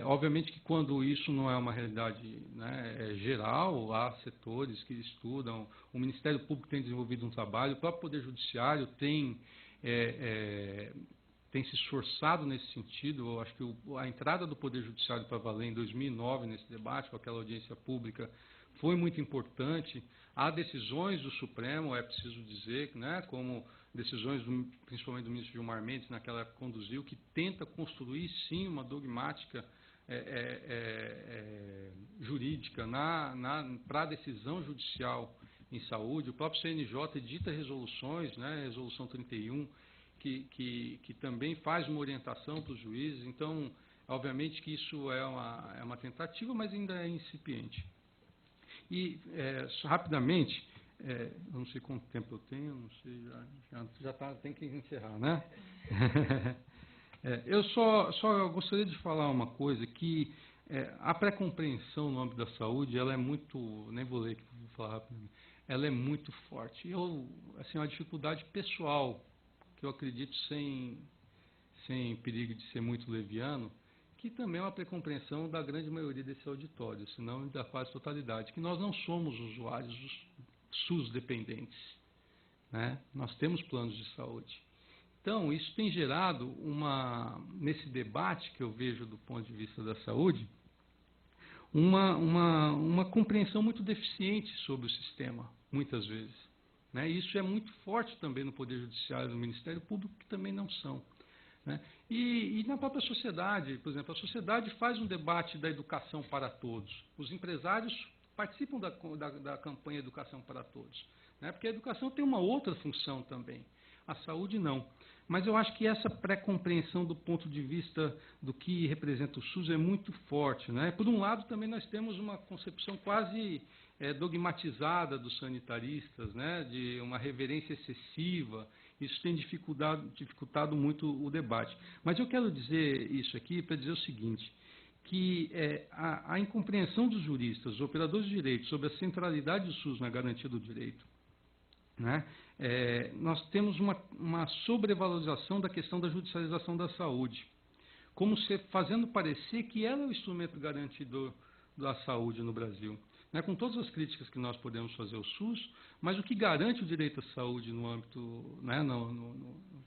Obviamente que quando isso não é uma realidade, né, geral, há setores que estudam, o Ministério Público tem desenvolvido um trabalho, o próprio Poder Judiciário tem se esforçado nesse sentido. Eu acho que a entrada do Poder Judiciário para valer em 2009 nesse debate, com aquela audiência pública, foi muito importante. Há decisões do Supremo, é preciso dizer, né, como decisões principalmente do ministro Gilmar Mendes, naquela época conduziu, que tenta construir, sim, uma dogmática jurídica para a decisão judicial em saúde. O próprio CNJ edita resoluções, né, Resolução 31, que também faz uma orientação para os juízes. Então, obviamente que isso é uma tentativa, mas ainda é incipiente. E, rapidamente, não sei quanto tempo eu tenho, não sei, tem que encerrar, né? Eu só gostaria de falar uma coisa, que a pré-compreensão no âmbito da saúde, ela é muito, nem vou ler, vou falar rapidamente, ela é muito forte. Assim, uma dificuldade pessoal, que eu acredito sem perigo de ser muito leviano, que também é uma pré-compreensão da grande maioria desse auditório, se não da quase totalidade, que nós não somos usuários SUS dependentes, né? Nós temos planos de saúde. Então, isso tem gerado nesse debate que eu vejo do ponto de vista da saúde, uma compreensão muito deficiente sobre o sistema, muitas vezes, né? Isso é muito forte também no Poder Judiciário e no Ministério Público, que também não são, né? E na própria sociedade, por exemplo, a sociedade faz um debate da educação para todos. Os empresários participam da campanha Educação para Todos, né? Porque a educação tem uma outra função também. a saúde não. Mas eu acho que essa pré-compreensão do ponto de vista do que representa o SUS é muito forte, né? Por um lado, também nós temos uma concepção quase dogmatizada dos sanitaristas, né? De uma reverência excessiva. Isso tem dificultado muito o debate. Mas eu quero dizer isso aqui para dizer o seguinte, que a incompreensão dos juristas, dos operadores de direito, sobre a centralidade do SUS na garantia do direito, né? Nós temos uma sobrevalorização da questão da judicialização da saúde, como fazendo parecer que ela é o instrumento garantidor da saúde no Brasil. Né, com todas as críticas que nós podemos fazer ao SUS, mas o que garante o direito à saúde no âmbito, né,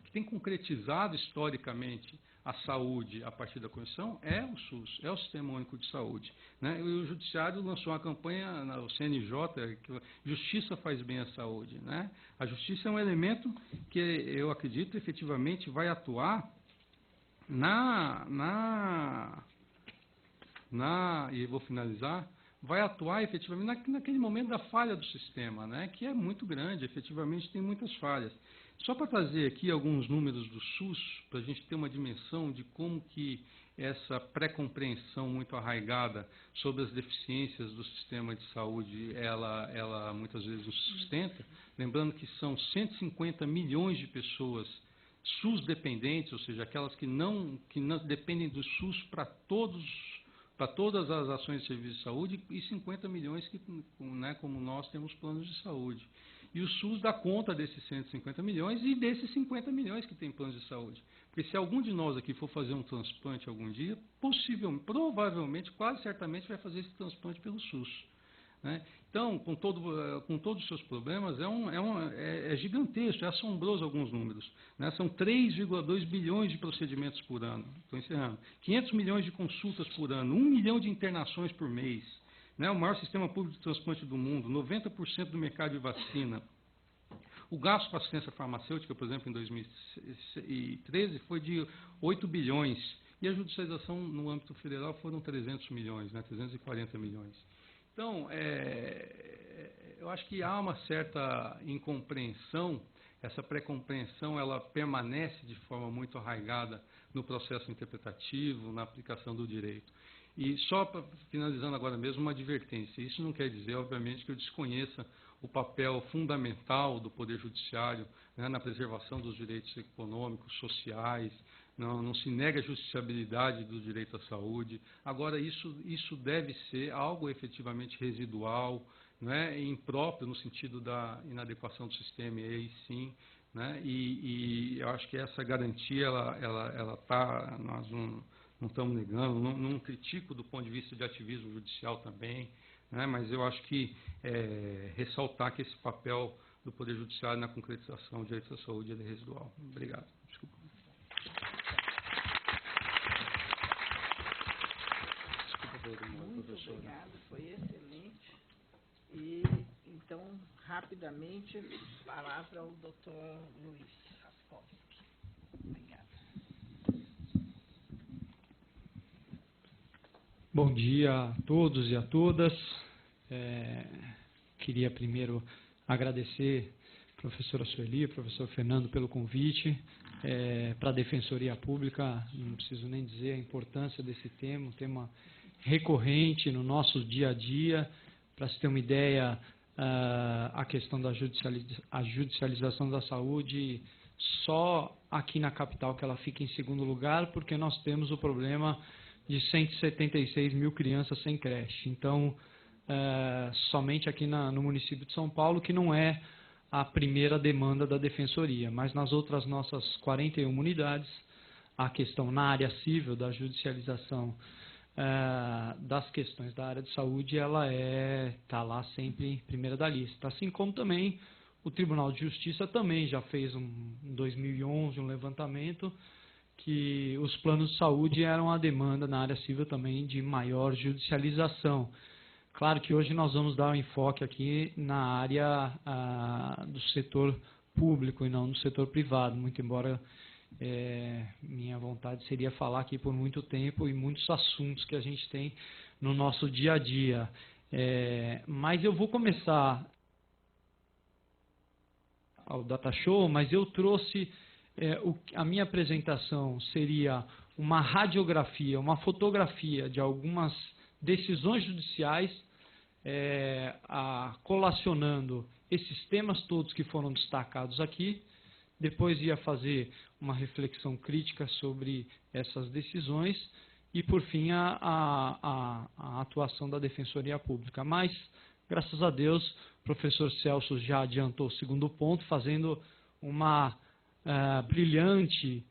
que tem concretizado historicamente a saúde a partir da Constituição é o SUS, é o Sistema Único de Saúde. Né, e o Judiciário lançou uma campanha, o CNJ, que Justiça faz bem à saúde. Né? A Justiça é um elemento que eu acredito efetivamente vai atuar e vou finalizar, vai atuar efetivamente naquele momento da falha do sistema, né, que é muito grande, efetivamente tem muitas falhas. Só para trazer aqui alguns números do SUS, para a gente ter uma dimensão de como que essa pré-compreensão muito arraigada sobre as deficiências do sistema de saúde, ela muitas vezes nos sustenta, lembrando que são 150 milhões de pessoas SUS dependentes, ou seja, aquelas que não dependem do SUS para todas as ações de serviço de saúde, e 50 milhões que, né, como nós, temos planos de saúde. E o SUS dá conta desses 150 milhões e desses 50 milhões que tem planos de saúde. Porque se algum de nós aqui for fazer um transplante algum dia, provavelmente, quase certamente vai fazer esse transplante pelo SUS. Né? Então, com todos os seus problemas, é gigantesco, é assombroso alguns números. Né? São 3,2 bilhões de procedimentos por ano. Estou encerrando. 500 milhões de consultas por ano, 1 milhão de internações por mês. Né? O maior sistema público de transplante do mundo, 90% do mercado de vacina. O gasto com assistência farmacêutica, por exemplo, em 2013, foi de 8 bilhões. E a judicialização no âmbito federal foram 300 milhões, né? 340 milhões. Então, eu acho que há uma certa incompreensão, essa pré-compreensão ela permanece de forma muito arraigada no processo interpretativo, na aplicação do direito. E só finalizando agora mesmo, uma advertência. Isso não quer dizer, obviamente, que eu desconheça o papel fundamental do Poder Judiciário, né, na preservação dos direitos econômicos, sociais. Não se nega a justiciabilidade do direito à saúde. Agora, isso deve ser algo efetivamente residual, né, impróprio no sentido da inadequação do sistema, e aí sim. Né, e eu acho que essa garantia, ela tá, nós não estamos negando, não critico do ponto de vista de ativismo judicial também, né, mas eu acho que ressaltar que esse papel do Poder Judiciário na concretização do direito à saúde é residual. Obrigado. Desculpa. Muito obrigada, foi excelente. E, então, rapidamente, palavra ao Dr. Luiz Raskowski. Obrigada. Bom dia a todos e a todas. Queria primeiro agradecer a professora Sueli e ao professor Fernando pelo convite. Para a Defensoria Pública, não preciso nem dizer a importância desse tema, um tema recorrente no nosso dia a dia. Para se ter uma ideia, a questão da judicialização da saúde, só aqui na capital que ela fica em segundo lugar, porque nós temos o problema de 176 mil crianças sem creche. Então, somente aqui no município de São Paulo, que não é a primeira demanda da Defensoria, mas nas outras nossas 41 unidades, a questão na área civil da judicialização das questões da área de saúde, ela está lá sempre em primeira da lista. Assim como também o Tribunal de Justiça também já fez em 2011 um levantamento que os planos de saúde eram a demanda na área civil também de maior judicialização. Claro que hoje nós vamos dar um enfoque aqui na área do setor público e não no setor privado, muito embora minha vontade seria falar aqui por muito tempo e muitos assuntos que a gente tem no nosso dia a dia. Mas eu vou começar ao Data Show, mas eu trouxe, a minha apresentação seria uma radiografia, uma fotografia de algumas decisões judiciais, colacionando esses temas todos que foram destacados aqui. Depois ia fazer uma reflexão crítica sobre essas decisões e, por fim, a atuação da Defensoria Pública. Mas, graças a Deus, o professor Celso já adiantou o segundo ponto, fazendo uma brilhante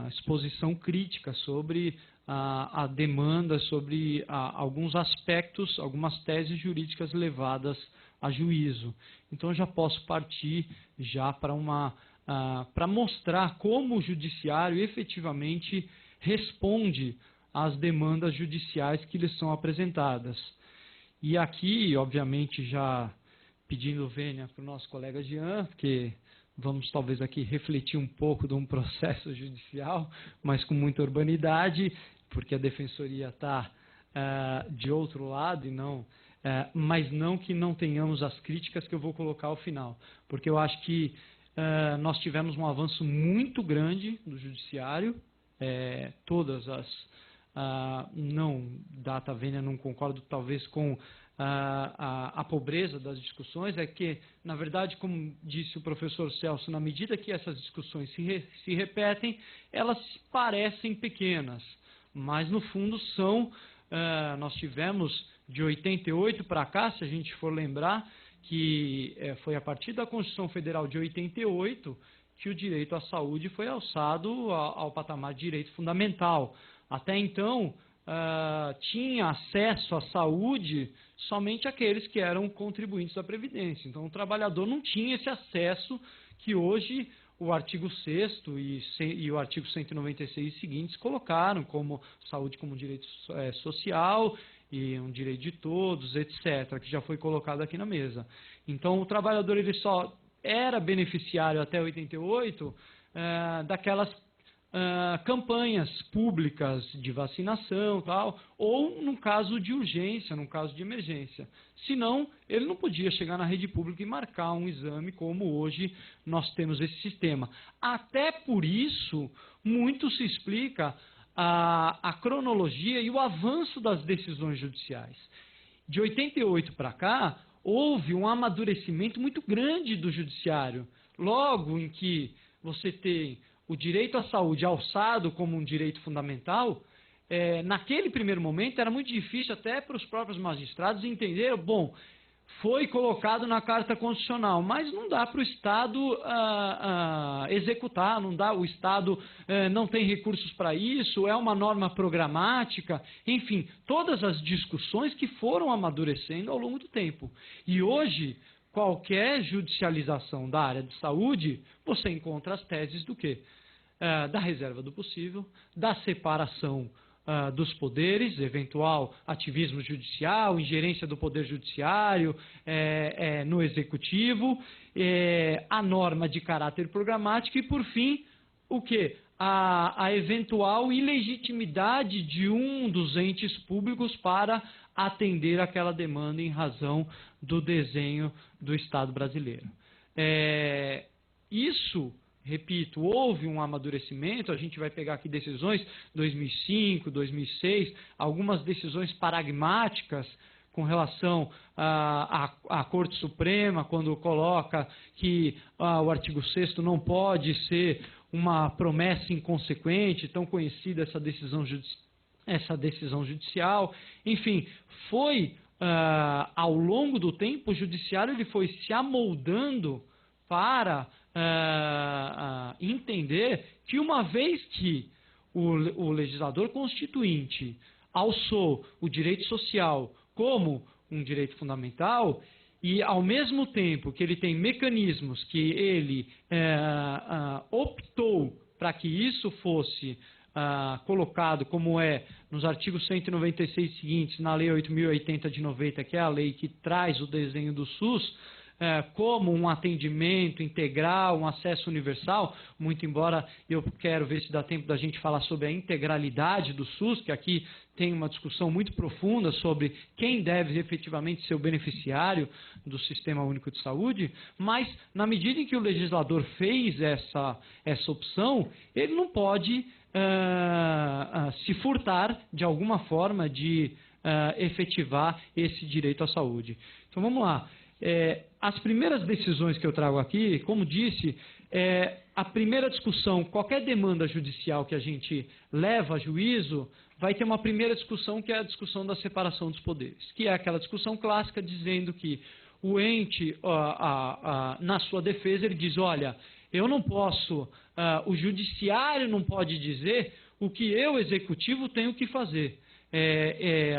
exposição crítica sobre a demanda, sobre alguns aspectos, algumas teses jurídicas levadas a juízo. Então, eu já posso partir já para mostrar como o judiciário efetivamente responde às demandas judiciais que lhes são apresentadas. E aqui, obviamente, já pedindo vênia para o nosso colega Jean, porque vamos talvez aqui refletir um pouco de um processo judicial, mas com muita urbanidade, porque a Defensoria está de outro lado, e não, mas não que não tenhamos as críticas que eu vou colocar ao final, porque eu acho que nós tivemos um avanço muito grande no judiciário, todas as... não, data vênia, não concordo talvez com a pobreza das discussões, é que, na verdade, como disse o professor Celso, na medida que essas discussões se repetem, elas parecem pequenas, mas no fundo são, nós tivemos de 88 para cá, se a gente for lembrar, que foi a partir da Constituição Federal de 88 que o direito à saúde foi alçado ao patamar de direito fundamental. Até então, tinha acesso à saúde somente aqueles que eram contribuintes da Previdência. Então, o trabalhador não tinha esse acesso que hoje o artigo 6º e o artigo 196 seguintes colocaram, como saúde como direito social e um direito de todos, etc., que já foi colocado aqui na mesa. Então, o trabalhador ele só era beneficiário até 88 daquelas campanhas públicas de vacinação, tal, ou num caso de urgência, num caso de emergência. Senão, ele não podia chegar na rede pública e marcar um exame como hoje nós temos esse sistema. Até por isso, muito se explica a cronologia e o avanço das decisões judiciais. De 88 para cá, houve um amadurecimento muito grande do judiciário. Logo em que você tem o direito à saúde alçado como um direito fundamental, naquele primeiro momento era muito difícil até para os próprios magistrados entenderem, bom, foi colocado na Carta Constitucional, mas não dá para o Estado executar, não dá, o Estado não tem recursos para isso, é uma norma programática, enfim, todas as discussões que foram amadurecendo ao longo do tempo. E hoje, qualquer judicialização da área de saúde, você encontra as teses do quê? Da reserva do possível, da separação dos poderes, eventual ativismo judicial, ingerência do poder judiciário no executivo, a norma de caráter programático e, por fim, o quê? A eventual ilegitimidade de um dos entes públicos para atender aquela demanda em razão do desenho do Estado brasileiro. Isso, repito, houve um amadurecimento, a gente vai pegar aqui decisões 2005, 2006, algumas decisões paradigmáticas com relação à Corte Suprema, quando coloca que o artigo 6º não pode ser uma promessa inconsequente, tão conhecida essa decisão judicial. Enfim, foi, ao longo do tempo, o judiciário ele foi se amoldando para entender que, uma vez que o legislador constituinte alçou o direito social como um direito fundamental, e ao mesmo tempo que ele tem mecanismos que ele optou para que isso fosse colocado, como nos artigos 196 seguintes, na Lei 8.080 de 90, que é a lei que traz o desenho do SUS, como um atendimento integral, um acesso universal, muito embora eu quero ver se dá tempo da gente falar sobre a integralidade do SUS, que aqui tem uma discussão muito profunda sobre quem deve efetivamente ser o beneficiário do Sistema Único de Saúde, mas na medida em que o legislador fez essa opção, ele não pode se furtar de alguma forma de efetivar esse direito à saúde. Então vamos lá. As primeiras decisões que eu trago aqui, como disse, a primeira discussão, qualquer demanda judicial que a gente leva a juízo, vai ter uma primeira discussão que é a discussão da separação dos poderes, que é aquela discussão clássica dizendo que o ente, na sua defesa, ele diz, olha, eu não posso, o judiciário não pode dizer o que eu, executivo, tenho que fazer.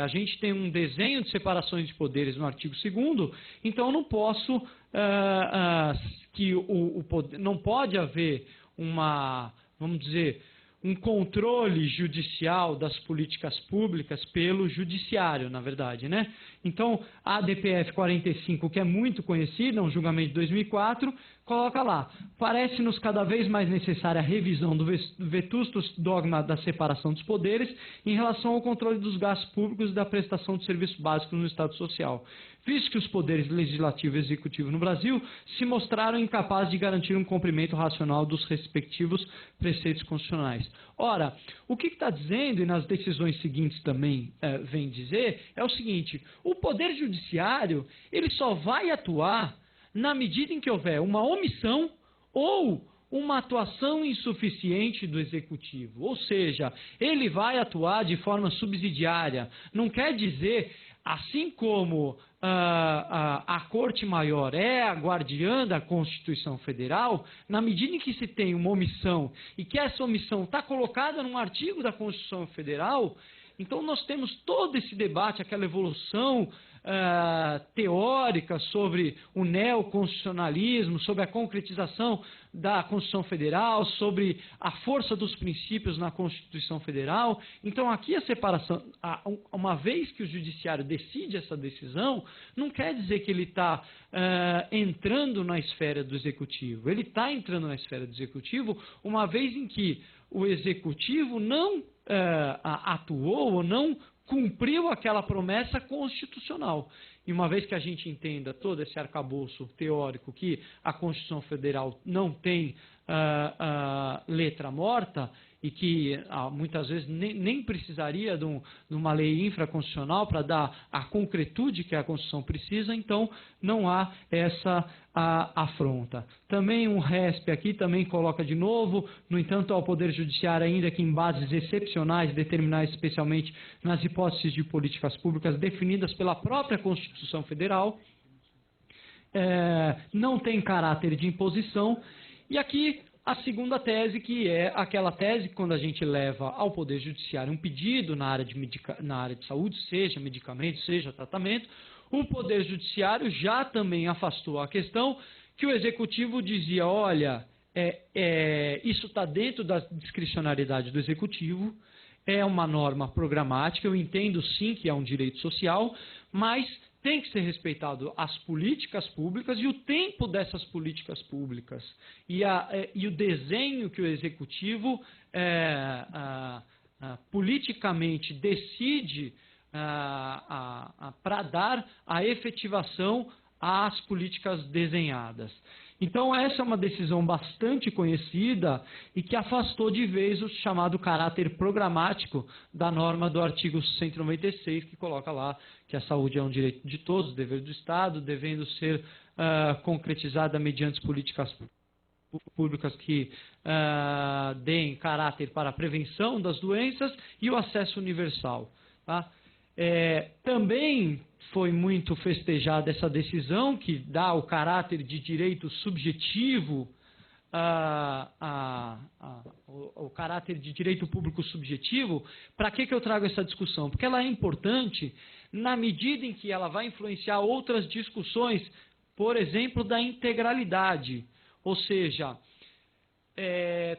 A gente tem um desenho de separações de poderes no artigo 2º, então eu não posso, não pode haver vamos dizer, um controle judicial das políticas públicas pelo judiciário, na verdade, né? Então, a DPF 45, que é muito conhecida, um julgamento de 2004, coloca lá, parece-nos cada vez mais necessária a revisão do vetusto dogma da separação dos poderes em relação ao controle dos gastos públicos e da prestação de serviços básicos no Estado Social, visto que os poderes legislativo e executivo no Brasil se mostraram incapazes de garantir um cumprimento racional dos respectivos preceitos constitucionais. Ora, o que está dizendo, e nas decisões seguintes também vem dizer, é o seguinte, o Poder Judiciário ele só vai atuar na medida em que houver uma omissão ou uma atuação insuficiente do Executivo. Ou seja, ele vai atuar de forma subsidiária. Não quer dizer, assim como a Corte Maior é a guardiã da Constituição Federal, na medida em que se tem uma omissão e que essa omissão está colocada num artigo da Constituição Federal, então nós temos todo esse debate, aquela evolução teórica sobre o neoconstitucionalismo, sobre a concretização da Constituição Federal, sobre a força dos princípios na Constituição Federal. Então, aqui a separação, uma vez que o Judiciário decide essa decisão, não quer dizer que ele está entrando na esfera do Executivo. Ele está entrando na esfera do Executivo uma vez em que o Executivo não atuou ou não cumpriu aquela promessa constitucional. E uma vez que a gente entenda todo esse arcabouço teórico que a Constituição Federal não tem letra morta e que muitas vezes nem precisaria de uma lei infraconstitucional para dar a concretude que a Constituição precisa, então não há essa afronta. Também um RESP aqui também coloca de novo, no entanto, ao Poder Judiciário, ainda que em bases excepcionais, determinadas especialmente nas hipóteses de políticas públicas definidas pela própria Constituição Federal, não tem caráter de imposição. E aqui a segunda tese, que é aquela tese que quando a gente leva ao Poder Judiciário um pedido na área de saúde, seja medicamento, seja tratamento, o Poder Judiciário já também afastou a questão que o Executivo dizia, olha, isso está dentro da discricionariedade do Executivo, é uma norma programática, eu entendo sim que é um direito social, mas tem que ser respeitado as políticas públicas e o tempo dessas políticas públicas e o desenho que o Executivo politicamente decide para dar a efetivação às políticas desenhadas. Então, essa é uma decisão bastante conhecida e que afastou de vez o chamado caráter programático da norma do artigo 196, que coloca lá que a saúde é um direito de todos, dever do Estado, devendo ser concretizada mediante políticas públicas que deem caráter para a prevenção das doenças e o acesso universal. Tá? Também foi muito festejada essa decisão que dá o caráter de direito subjetivo, o caráter de direito público subjetivo. Para que eu trago essa discussão? Porque ela é importante na medida em que ela vai influenciar outras discussões, por exemplo, da integralidade. Ou seja,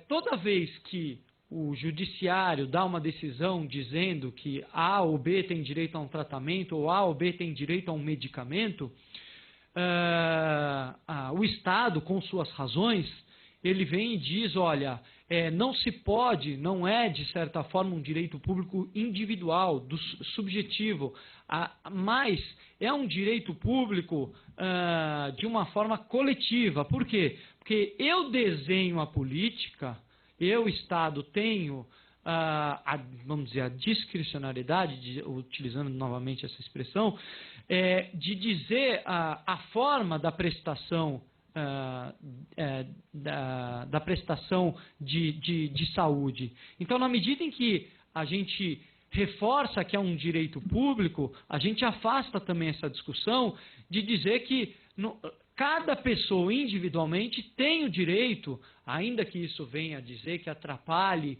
toda vez que o judiciário dá uma decisão dizendo que A ou B tem direito a um tratamento ou A ou B tem direito a um medicamento, o Estado, com suas razões, ele vem e diz, olha, não se pode, não é, de certa forma, um direito público individual, subjetivo, mas é um direito público de uma forma coletiva. Por quê? Porque eu desenho a política, eu, Estado, tenho, vamos dizer, a discricionariedade, utilizando novamente essa expressão, de dizer a forma da prestação da prestação de saúde. Então, na medida em que a gente reforça que é um direito público, a gente afasta também essa discussão de dizer que cada pessoa individualmente tem o direito, ainda que isso venha a dizer que atrapalhe,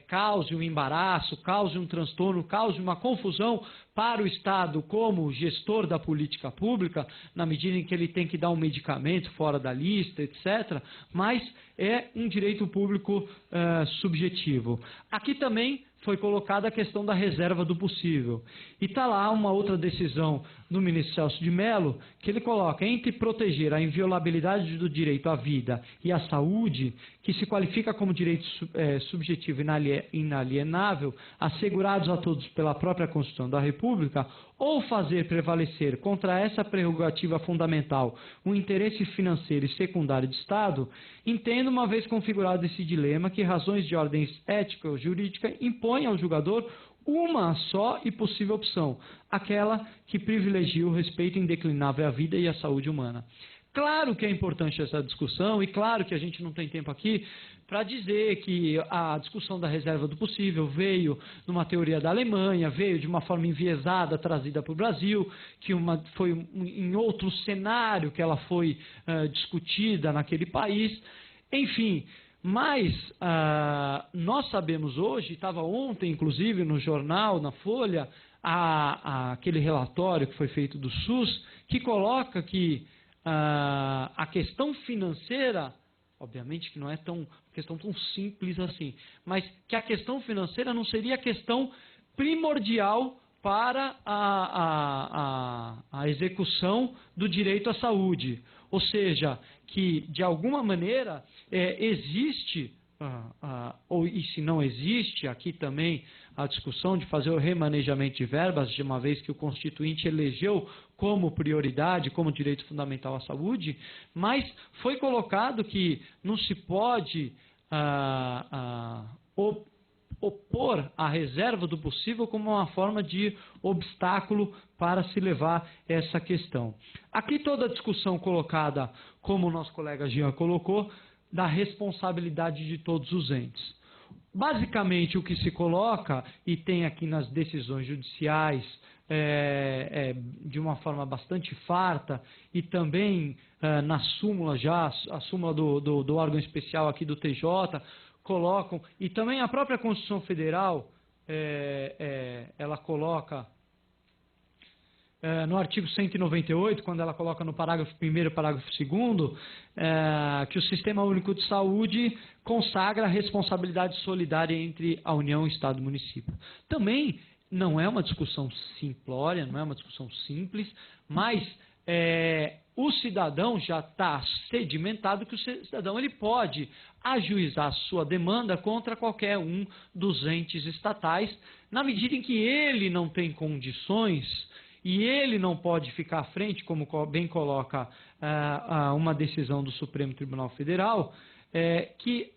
cause um embaraço, cause um transtorno, cause uma confusão para o Estado como gestor da política pública, na medida em que ele tem que dar um medicamento fora da lista, etc., mas é um direito público subjetivo. Aqui também foi colocada a questão da reserva do possível. E está lá uma outra decisão do ministro Celso de Mello, que ele coloca, entre proteger a inviolabilidade do direito à vida e à saúde, que se qualifica como direito subjetivo inalienável, assegurados a todos pela própria Constituição da República, ou fazer prevalecer contra essa prerrogativa fundamental o interesse financeiro e secundário de Estado, entendo, uma vez configurado esse dilema, que razões de ordem ética ou jurídica impõem ao julgador uma só e possível opção, aquela que privilegia o respeito indeclinável à vida e à saúde humana. Claro que é importante essa discussão e claro que a gente não tem tempo aqui para dizer que a discussão da reserva do possível veio numa teoria da Alemanha, veio de uma forma enviesada trazida para o Brasil, que foi em outro cenário que ela foi discutida naquele país. Enfim, mas nós sabemos hoje, estava ontem inclusive no jornal, na Folha, aquele relatório que foi feito do SUS, que coloca que a questão financeira, obviamente que não é questão tão simples assim, mas que a questão financeira não seria a questão primordial para a execução do direito à saúde. Ou seja, que de alguma maneira existe, e se não existe, aqui também a discussão de fazer o remanejamento de verbas, de uma vez que o Constituinte elegeu como prioridade, como direito fundamental à saúde, mas foi colocado que não se pode opor a reserva do possível como uma forma de obstáculo para se levar essa questão. Aqui toda a discussão colocada, como o nosso colega Jean colocou, da responsabilidade de todos os entes. Basicamente, o que se coloca, e tem aqui nas decisões judiciais, de uma forma bastante farta, e também na súmula a súmula do órgão especial aqui do TJ, colocam, e também a própria Constituição Federal, ela coloca no artigo 198, quando ela coloca no parágrafo 1º e parágrafo 2º, que o Sistema Único de Saúde consagra a responsabilidade solidária entre a União, Estado e município. Também não é uma discussão simplória, não é uma discussão simples, mas o cidadão já está sedimentado que o cidadão ele pode ajuizar sua demanda contra qualquer um dos entes estatais, na medida em que ele não tem condições e ele não pode ficar à frente, como bem coloca uma decisão do Supremo Tribunal Federal, que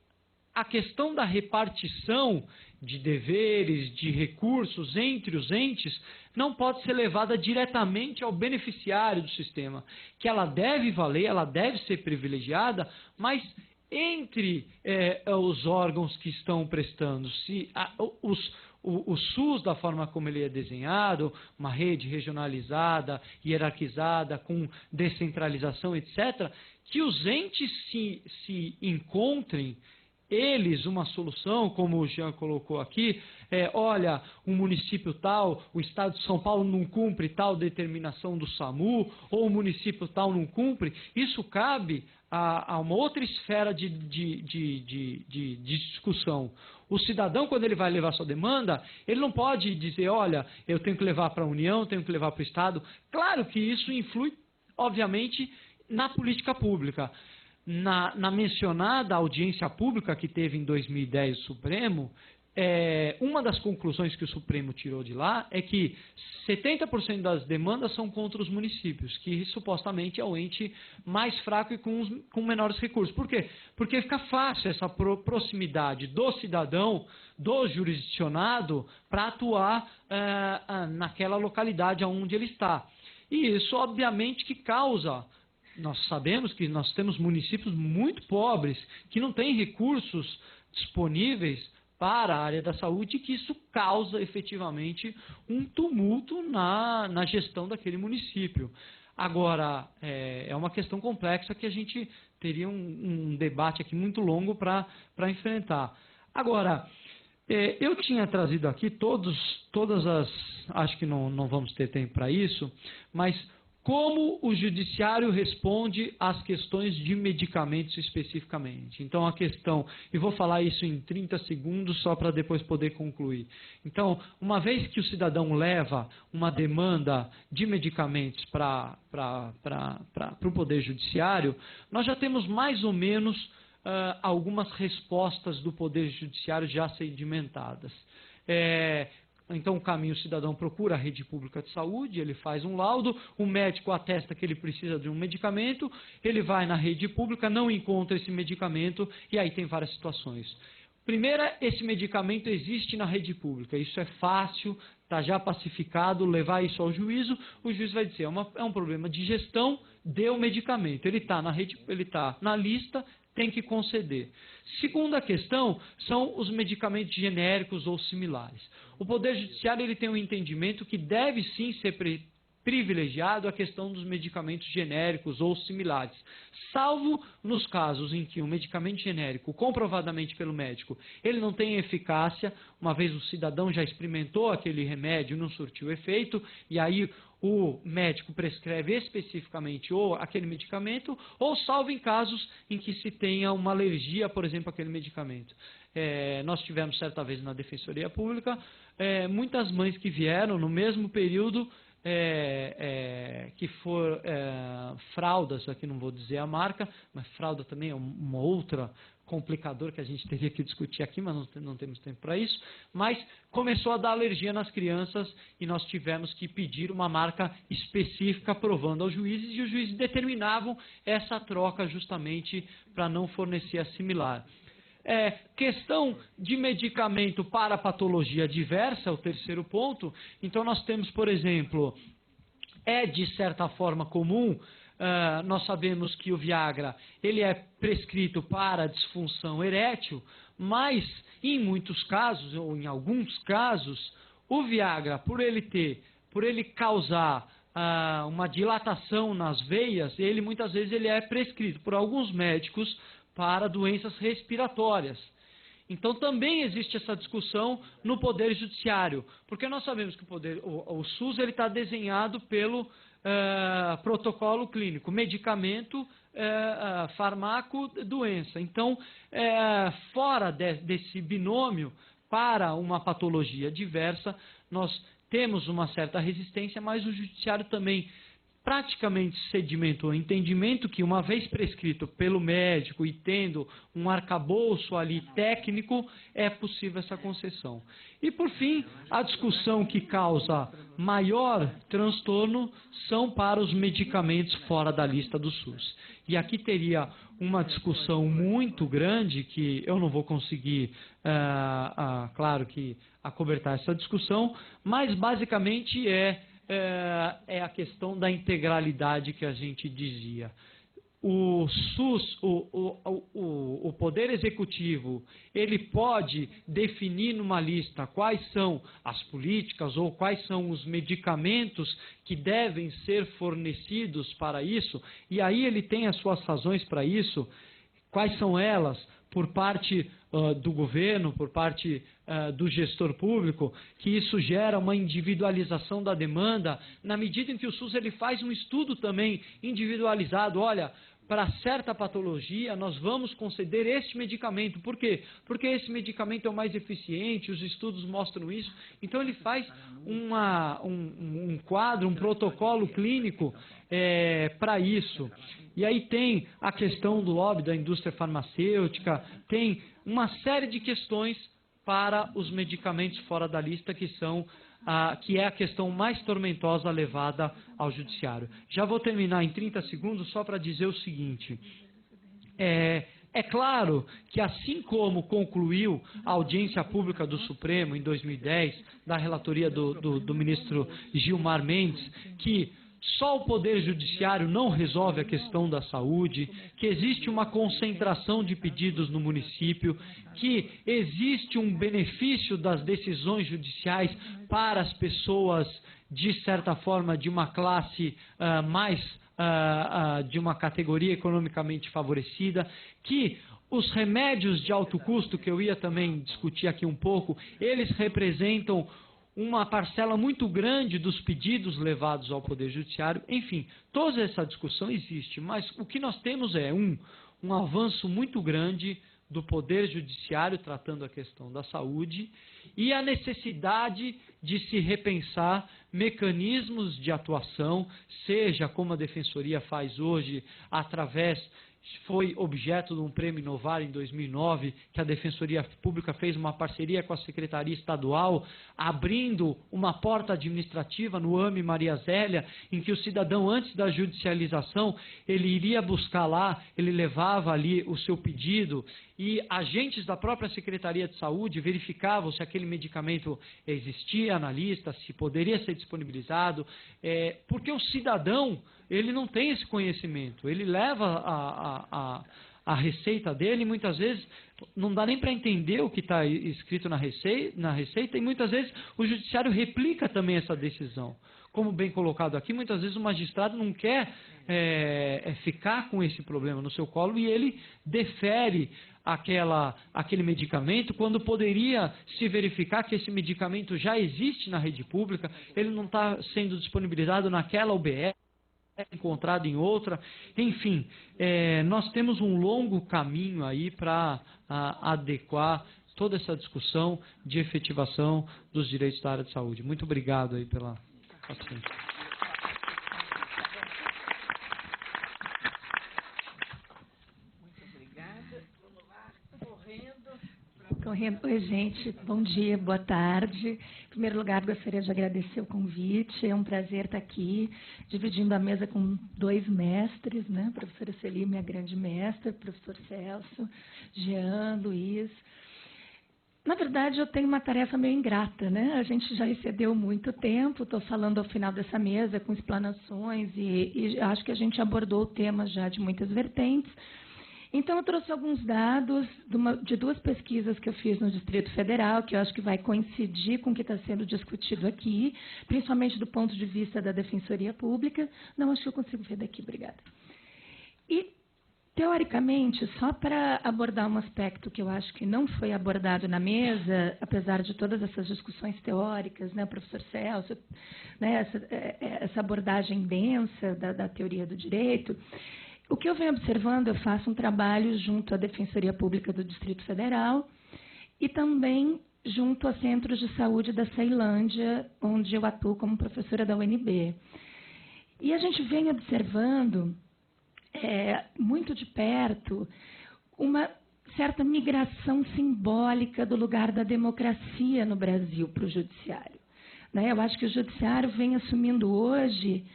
a questão da repartição de deveres, de recursos entre os entes, não pode ser levada diretamente ao beneficiário do sistema, que ela deve valer, ela deve ser privilegiada, mas entre os órgãos que estão prestando, o SUS, da forma como ele é desenhado, uma rede regionalizada, hierarquizada, com descentralização, etc., que os entes se encontrem, eles, uma solução, como o Jean colocou aqui, olha, um município tal, o Estado de São Paulo não cumpre tal determinação do SAMU, ou o município tal não cumpre, isso cabe a uma outra esfera de discussão. O cidadão, quando ele vai levar sua demanda, ele não pode dizer, olha, eu tenho que levar para a União, tenho que levar para o Estado. Claro que isso influi obviamente, na política pública. Na mencionada audiência pública que teve em 2010 o Supremo, uma das conclusões que o Supremo tirou de lá é que 70% das demandas são contra os municípios, que supostamente é o ente mais fraco e com menores recursos. Por quê? Porque fica fácil essa proximidade do cidadão, do jurisdicionado, para atuar naquela localidade onde ele está. E isso, obviamente, que causa... Nós sabemos que nós temos municípios muito pobres, que não têm recursos disponíveis para a área da saúde, e que isso causa efetivamente um tumulto na gestão daquele município. Agora, é uma questão complexa que a gente teria um debate aqui muito longo para enfrentar. Agora, eu tinha trazido aqui todas as... Acho que não vamos ter tempo para isso, mas... Como o judiciário responde às questões de medicamentos especificamente? Então, a questão, e vou falar isso em 30 segundos só para depois poder concluir. Então, uma vez que o cidadão leva uma demanda de medicamentos para o Poder Judiciário, nós já temos mais ou menos algumas respostas do Poder Judiciário já sedimentadas. Então, o caminho, o cidadão procura a rede pública de saúde, ele faz um laudo, o médico atesta que ele precisa de um medicamento, ele vai na rede pública, não encontra esse medicamento, e aí tem várias situações. Primeira, esse medicamento existe na rede pública, isso é fácil, está já pacificado, levar isso ao juízo, o juiz vai dizer, é um problema de gestão do medicamento, ele está na lista, tem que conceder. Segunda questão são os medicamentos genéricos ou similares. O Poder Judiciário ele tem um entendimento que deve sim ser privilegiado a questão dos medicamentos genéricos ou similares, salvo nos casos em que o medicamento genérico, comprovadamente pelo médico, ele não tem eficácia, uma vez o cidadão já experimentou aquele remédio, não surtiu efeito, e aí o médico prescreve especificamente ou aquele medicamento, ou salvo em casos em que se tenha uma alergia, por exemplo, àquele medicamento. Nós tivemos certa vez na Defensoria Pública, muitas mães que vieram no mesmo período, que for fraldas, aqui não vou dizer a marca, mas fralda também é uma outra complicador que a gente teria que discutir aqui, mas não temos tempo para isso, mas começou a dar alergia nas crianças e nós tivemos que pedir uma marca específica provando aos juízes, e os juízes determinavam essa troca justamente para não fornecer a similar. Questão de medicamento para patologia diversa, o terceiro ponto. Então, nós temos, por exemplo, de certa forma comum, nós sabemos que o Viagra ele é prescrito para disfunção erétil, mas em muitos casos, ou em alguns casos, o Viagra, por ele causar uma dilatação nas veias, muitas vezes ele é prescrito por alguns médicos para doenças respiratórias. Então, também existe essa discussão no Poder Judiciário, porque nós sabemos que o SUS está desenhado pelo protocolo clínico, medicamento, farmaco, doença. Então, fora desse binômio, para uma patologia diversa, nós temos uma certa resistência, mas o Judiciário também praticamente sedimentou o entendimento que, uma vez prescrito pelo médico e tendo um arcabouço ali técnico, é possível essa concessão. E, por fim, a discussão que causa maior transtorno são para os medicamentos fora da lista do SUS. E aqui teria uma discussão muito grande, que eu não vou conseguir, claro que, acobertar essa discussão, mas basicamente é a questão da integralidade que a gente dizia. O SUS, o Poder Executivo, ele pode definir numa lista quais são as políticas ou quais são os medicamentos que devem ser fornecidos para isso, e aí ele tem as suas razões para isso. Quais são elas? Por parte do governo, por parte do gestor público, que isso gera uma individualização da demanda, na medida em que o SUS ele faz um estudo também individualizado. Olha, para certa patologia, nós vamos conceder este medicamento. Por quê? Porque esse medicamento é o mais eficiente, os estudos mostram isso. Então, ele faz um quadro, um protocolo clínico para isso. E aí tem a questão do lobby da indústria farmacêutica, tem uma série de questões para os medicamentos fora da lista, que é a questão mais tormentosa levada ao judiciário. Já vou terminar em 30 segundos só para dizer o seguinte. É claro que, assim como concluiu a audiência pública do Supremo em 2010, da relatoria do ministro Gilmar Mendes, que só o Poder Judiciário não resolve a questão da saúde, que existe uma concentração de pedidos no município, que existe um benefício das decisões judiciais para as pessoas, de certa forma, de uma classe de uma categoria economicamente favorecida, que os remédios de alto custo, que eu ia também discutir aqui um pouco, eles representam uma parcela muito grande dos pedidos levados ao Poder Judiciário. Enfim, toda essa discussão existe, mas o que nós temos é um avanço muito grande do Poder Judiciário tratando a questão da saúde e a necessidade de se repensar mecanismos de atuação, seja como a Defensoria faz hoje, foi objeto de um prêmio Inovar em 2009, que a Defensoria Pública fez uma parceria com a Secretaria Estadual, abrindo uma porta administrativa no AME Maria Zélia, em que o cidadão, antes da judicialização, ele iria buscar lá, ele levava ali o seu pedido, e agentes da própria Secretaria de Saúde verificavam se aquele medicamento existia na lista, se poderia ser disponibilizado, porque o cidadão, ele não tem esse conhecimento, ele leva a receita dele, e muitas vezes não dá nem para entender o que está escrito na receita, e muitas vezes o judiciário replica também essa decisão. Como bem colocado aqui, muitas vezes o magistrado não quer ficar com esse problema no seu colo e ele defere aquele medicamento, quando poderia se verificar que esse medicamento já existe na rede pública, ele não está sendo disponibilizado naquela UBS, encontrado em outra. Enfim, nós temos um longo caminho aí para adequar toda essa discussão de efetivação dos direitos da área de saúde. Muito obrigado aí pela paciência. Oi, gente. Bom dia, boa tarde. Em primeiro lugar, gostaria de agradecer o convite. É um prazer estar aqui, dividindo a mesa com dois mestres, né? A professora Sueli, minha grande mestra, o professor Celso, Jean, Luiz. Na verdade, eu tenho uma tarefa meio ingrata, né? A gente já excedeu muito tempo, estou falando ao final dessa mesa com explanações e acho que a gente abordou o tema já de muitas vertentes. Então, eu trouxe alguns dados de duas pesquisas que eu fiz no Distrito Federal, que eu acho que vai coincidir com o que está sendo discutido aqui, principalmente do ponto de vista da Defensoria Pública. Não, acho que eu consigo ver daqui, obrigada. E, teoricamente, só para abordar um aspecto que eu acho que não foi abordado na mesa, apesar de todas essas discussões teóricas, né, professor Celso, né, essa abordagem densa da teoria do direito. O que eu venho observando, eu faço um trabalho junto à Defensoria Pública do Distrito Federal e também junto a Centros de Saúde da Ceilândia, onde eu atuo como professora da UNB. E a gente vem observando muito de perto uma certa migração simbólica do lugar da democracia no Brasil para o judiciário. Né? Eu acho que o judiciário vem assumindo hoje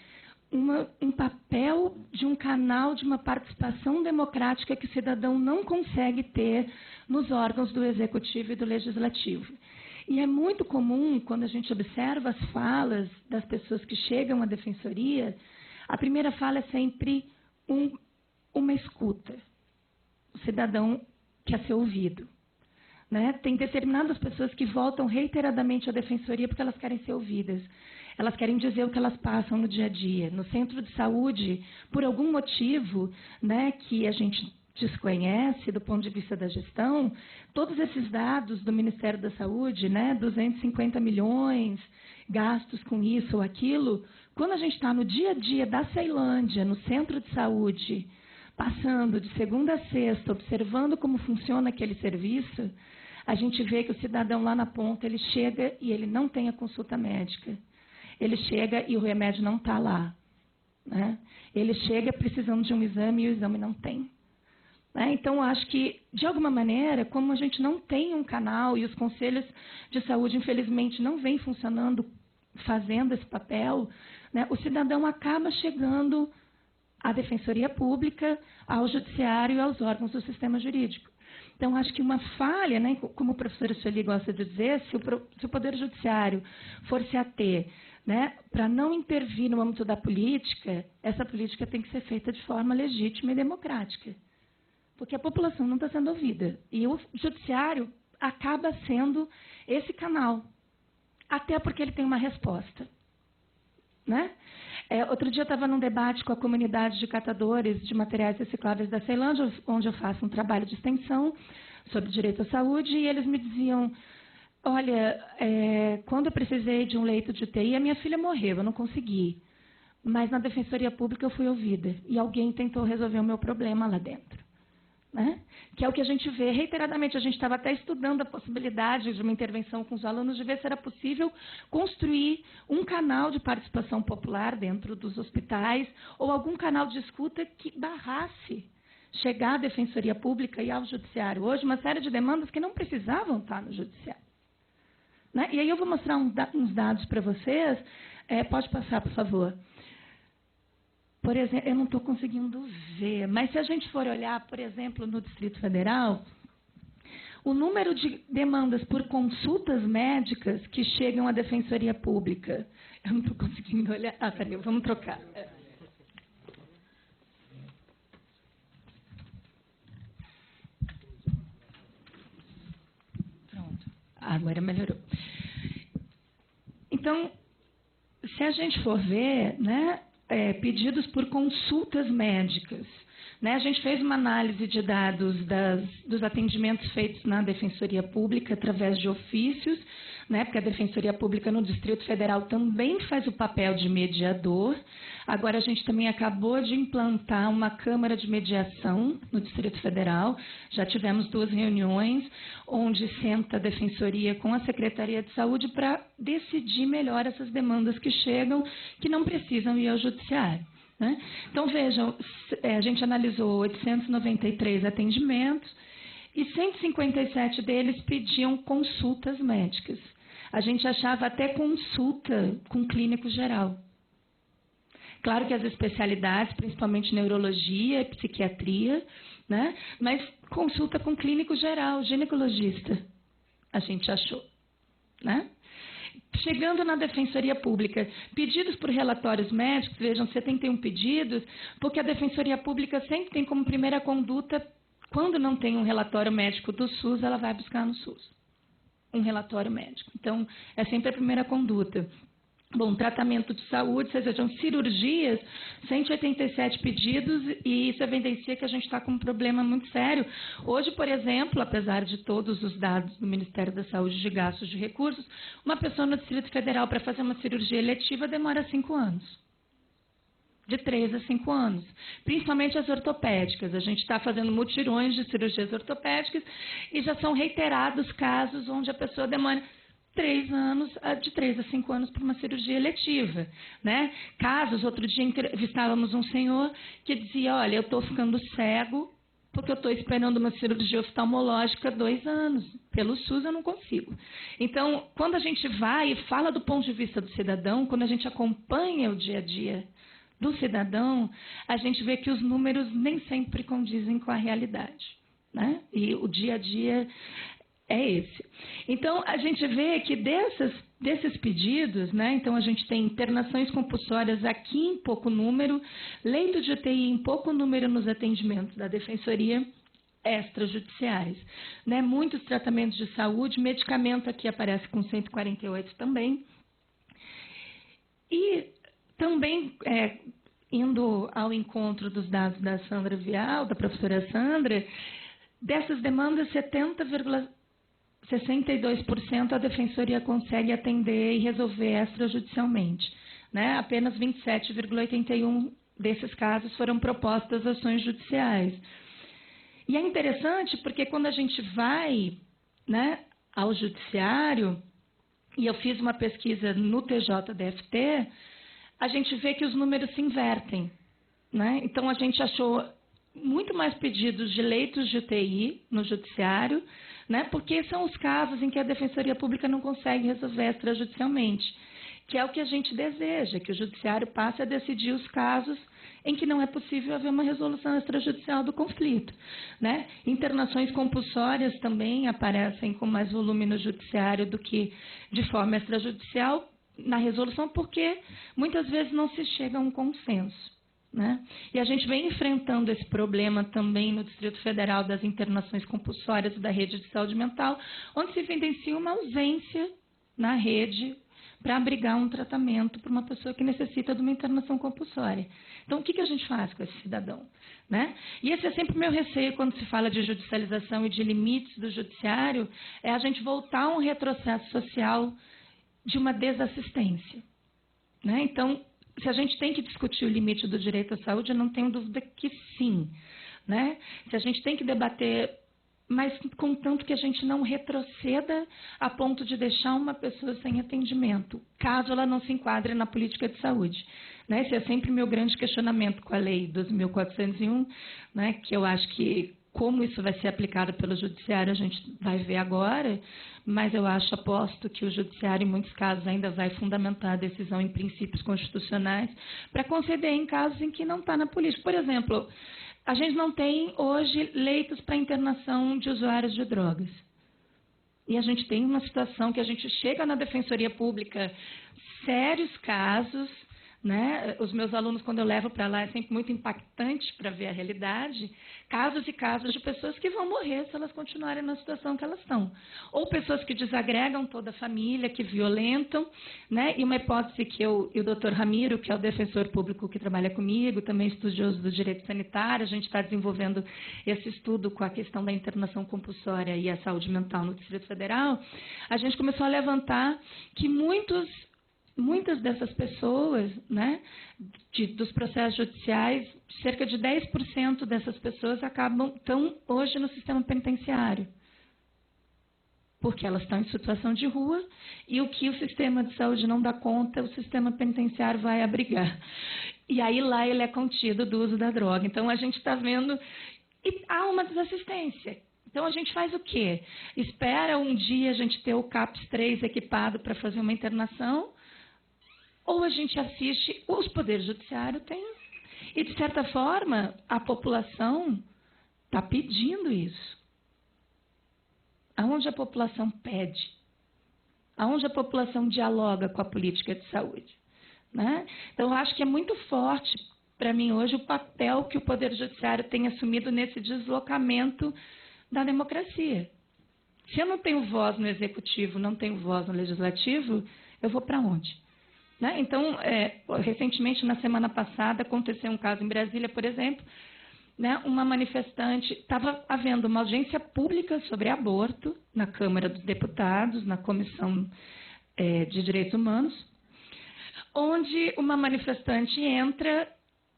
um papel de um canal de uma participação democrática que o cidadão não consegue ter nos órgãos do Executivo e do Legislativo. E é muito comum, quando a gente observa as falas das pessoas que chegam à Defensoria, a primeira fala é sempre uma escuta. O cidadão quer ser ouvido. Né? Tem determinadas pessoas que voltam reiteradamente à Defensoria porque elas querem ser ouvidas. Elas querem dizer o que elas passam no dia a dia. No centro de saúde, por algum motivo, né, que a gente desconhece do ponto de vista da gestão, todos esses dados do Ministério da Saúde, né, 250 milhões gastos com isso ou aquilo, quando a gente está no dia a dia da Ceilândia, no centro de saúde, passando de segunda a sexta, observando como funciona aquele serviço, a gente vê que o cidadão lá na ponta, ele chega e ele não tem a consulta médica. Ele chega e o remédio não está lá. Né? Ele chega precisando de um exame e o exame não tem. Né? Então, acho que, de alguma maneira, como a gente não tem um canal e os conselhos de saúde, infelizmente, não vêm funcionando, fazendo esse papel, né, o cidadão acaba chegando à Defensoria Pública, ao Judiciário e aos órgãos do sistema jurídico. Então, acho que uma falha, né, como a professora Sueli gosta de dizer, se o Poder Judiciário for se ater, né, para não intervir no âmbito da política, essa política tem que ser feita de forma legítima e democrática. Porque a população não está sendo ouvida. E o Judiciário acaba sendo esse canal, até porque ele tem uma resposta. Né? Outro dia eu estava num debate com a comunidade de catadores de materiais recicláveis da Ceilândia, onde eu faço um trabalho de extensão sobre direito à saúde, e eles me diziam, olha, quando eu precisei de um leito de UTI, a minha filha morreu, eu não consegui. Mas na Defensoria Pública eu fui ouvida, e alguém tentou resolver o meu problema lá dentro. Né? Que é o que a gente vê reiteradamente. A gente estava até estudando a possibilidade de uma intervenção com os alunos, de ver se era possível construir um canal de participação popular dentro dos hospitais, ou algum canal de escuta que barrasse chegar à Defensoria Pública e ao Judiciário. Hoje, uma série de demandas que não precisavam estar no Judiciário. Né? E aí eu vou mostrar uns dados para vocês. Pode passar, por favor. Por exemplo, eu não estou conseguindo ver, mas se a gente for olhar, por exemplo, no Distrito Federal, o número de demandas por consultas médicas que chegam à Defensoria Pública. Eu não estou conseguindo olhar. Peraí, vamos trocar. Pronto. Agora melhorou. Então, se a gente for ver, né? Pedidos por consultas médicas. Né? A gente fez uma análise de dados dos atendimentos feitos na Defensoria Pública através de ofícios, né? Porque a Defensoria Pública no Distrito Federal também faz o papel de mediador. Agora, a gente também acabou de implantar uma Câmara de Mediação no Distrito Federal. Já tivemos 2 reuniões, onde senta a Defensoria com a Secretaria de Saúde para decidir melhor essas demandas que chegam, que não precisam ir ao Judiciário. Né? Então, vejam, a gente analisou 893 atendimentos e 157 deles pediam consultas médicas. A gente achava até consulta com clínico geral. Claro que as especialidades, principalmente neurologia e psiquiatria, né? Mas consulta com clínico geral, ginecologista, a gente achou. Né? Chegando na Defensoria Pública, pedidos por relatórios médicos, vejam, 71 pedidos, porque a Defensoria Pública sempre tem como primeira conduta, quando não tem um relatório médico do SUS, ela vai buscar no SUS um relatório médico. Então, é sempre a primeira conduta. Bom, tratamento de saúde, vocês vejam, cirurgias, 187 pedidos, e isso evidencia que a gente está com um problema muito sério. Hoje, por exemplo, apesar de todos os dados do Ministério da Saúde de gastos de recursos, uma pessoa no Distrito Federal para fazer uma cirurgia eletiva demora 5 anos. De 3 a 5 anos. Principalmente as ortopédicas. A gente está fazendo mutirões de cirurgias ortopédicas e já são reiterados casos onde a pessoa demora 3 anos, de 3 a 5 anos para uma cirurgia eletiva. Né? Casos, outro dia entrevistávamos um senhor que dizia, olha, eu estou ficando cego porque eu estou esperando uma cirurgia oftalmológica 2 anos. Pelo SUS eu não consigo. Então, quando a gente vai e fala do ponto de vista do cidadão, quando a gente acompanha o dia a dia do cidadão, a gente vê que os números nem sempre condizem com a realidade. Né? E o dia a dia é esse. Então, a gente vê que desses pedidos, né, então a gente tem internações compulsórias aqui em pouco número, leito de UTI em pouco número nos atendimentos da Defensoria, extrajudiciais. Né? Muitos tratamentos de saúde, medicamento aqui aparece com 148 também. E também, indo ao encontro dos dados da Sandra Vial, da professora Sandra, dessas demandas, 62% a Defensoria consegue atender e resolver extrajudicialmente. Né? Apenas 27,81% desses casos foram propostas ações judiciais. E é interessante porque quando a gente vai, né, ao judiciário, e eu fiz uma pesquisa no TJDFT, a gente vê que os números se invertem, né? Então, a gente achou muito mais pedidos de leitos de UTI no judiciário, né? Porque são os casos em que a Defensoria Pública não consegue resolver extrajudicialmente, que é o que a gente deseja, que o judiciário passe a decidir os casos em que não é possível haver uma resolução extrajudicial do conflito, né? Internações compulsórias também aparecem com mais volume no judiciário do que de forma extrajudicial na resolução, porque muitas vezes não se chega a um consenso, né? E a gente vem enfrentando esse problema também no Distrito Federal das internações compulsórias da rede de saúde mental, onde se evidencia uma ausência na rede para abrigar um tratamento para uma pessoa que necessita de uma internação compulsória. Então, o que a gente faz com esse cidadão, né? E esse é sempre o meu receio quando se fala de judicialização e de limites do judiciário, é a gente voltar a um retrocesso social de uma desassistência, né? Então, se a gente tem que discutir o limite do direito à saúde, eu não tenho dúvida que sim, né? Se a gente tem que debater, mas contanto que a gente não retroceda a ponto de deixar uma pessoa sem atendimento, caso ela não se enquadre na política de saúde, né? Esse é sempre meu grande questionamento com a Lei 12.401, né? Que eu acho que como isso vai ser aplicado pelo judiciário a gente vai ver agora, mas eu aposto que o judiciário, em muitos casos, ainda vai fundamentar a decisão em princípios constitucionais para conceder em casos em que não está na política. Por exemplo, a gente não tem hoje leitos para internação de usuários de drogas. E a gente tem uma situação que a gente chega na Defensoria Pública, sérios casos, né? Os meus alunos, quando eu levo para lá, é sempre muito impactante para ver a realidade, casos e casos de pessoas que vão morrer se elas continuarem na situação que elas estão. Ou pessoas que desagregam toda a família, que violentam, né? E uma hipótese que eu e o Dr. Ramiro, que é o defensor público que trabalha comigo, também estudioso do direito sanitário, a gente está desenvolvendo esse estudo com a questão da internação compulsória e a saúde mental no Distrito Federal, a gente começou a levantar que muitas dessas pessoas, né, dos processos judiciais, cerca de 10% dessas pessoas estão hoje no sistema penitenciário, porque elas estão em situação de rua e o que o sistema de saúde não dá conta, o sistema penitenciário vai abrigar. E aí lá ele é contido do uso da droga. Então a gente está vendo, e há uma desassistência. Então, a gente faz o quê? Espera um dia a gente ter o CAPS 3 equipado para fazer uma internação, ou a gente assiste, os poderes judiciários têm. E, de certa forma, a população está pedindo isso. Aonde a população pede? Aonde a população dialoga com a política de saúde? Né? Então, eu acho que é muito forte, para mim, hoje, o papel que o Poder Judiciário tem assumido nesse deslocamento da democracia. Se eu não tenho voz no Executivo, não tenho voz no Legislativo, eu vou para onde? Né? Então, recentemente, na semana passada, aconteceu um caso em Brasília, por exemplo, né, uma manifestante, estava havendo uma audiência pública sobre aborto na Câmara dos Deputados, na Comissão de Direitos Humanos, onde uma manifestante entra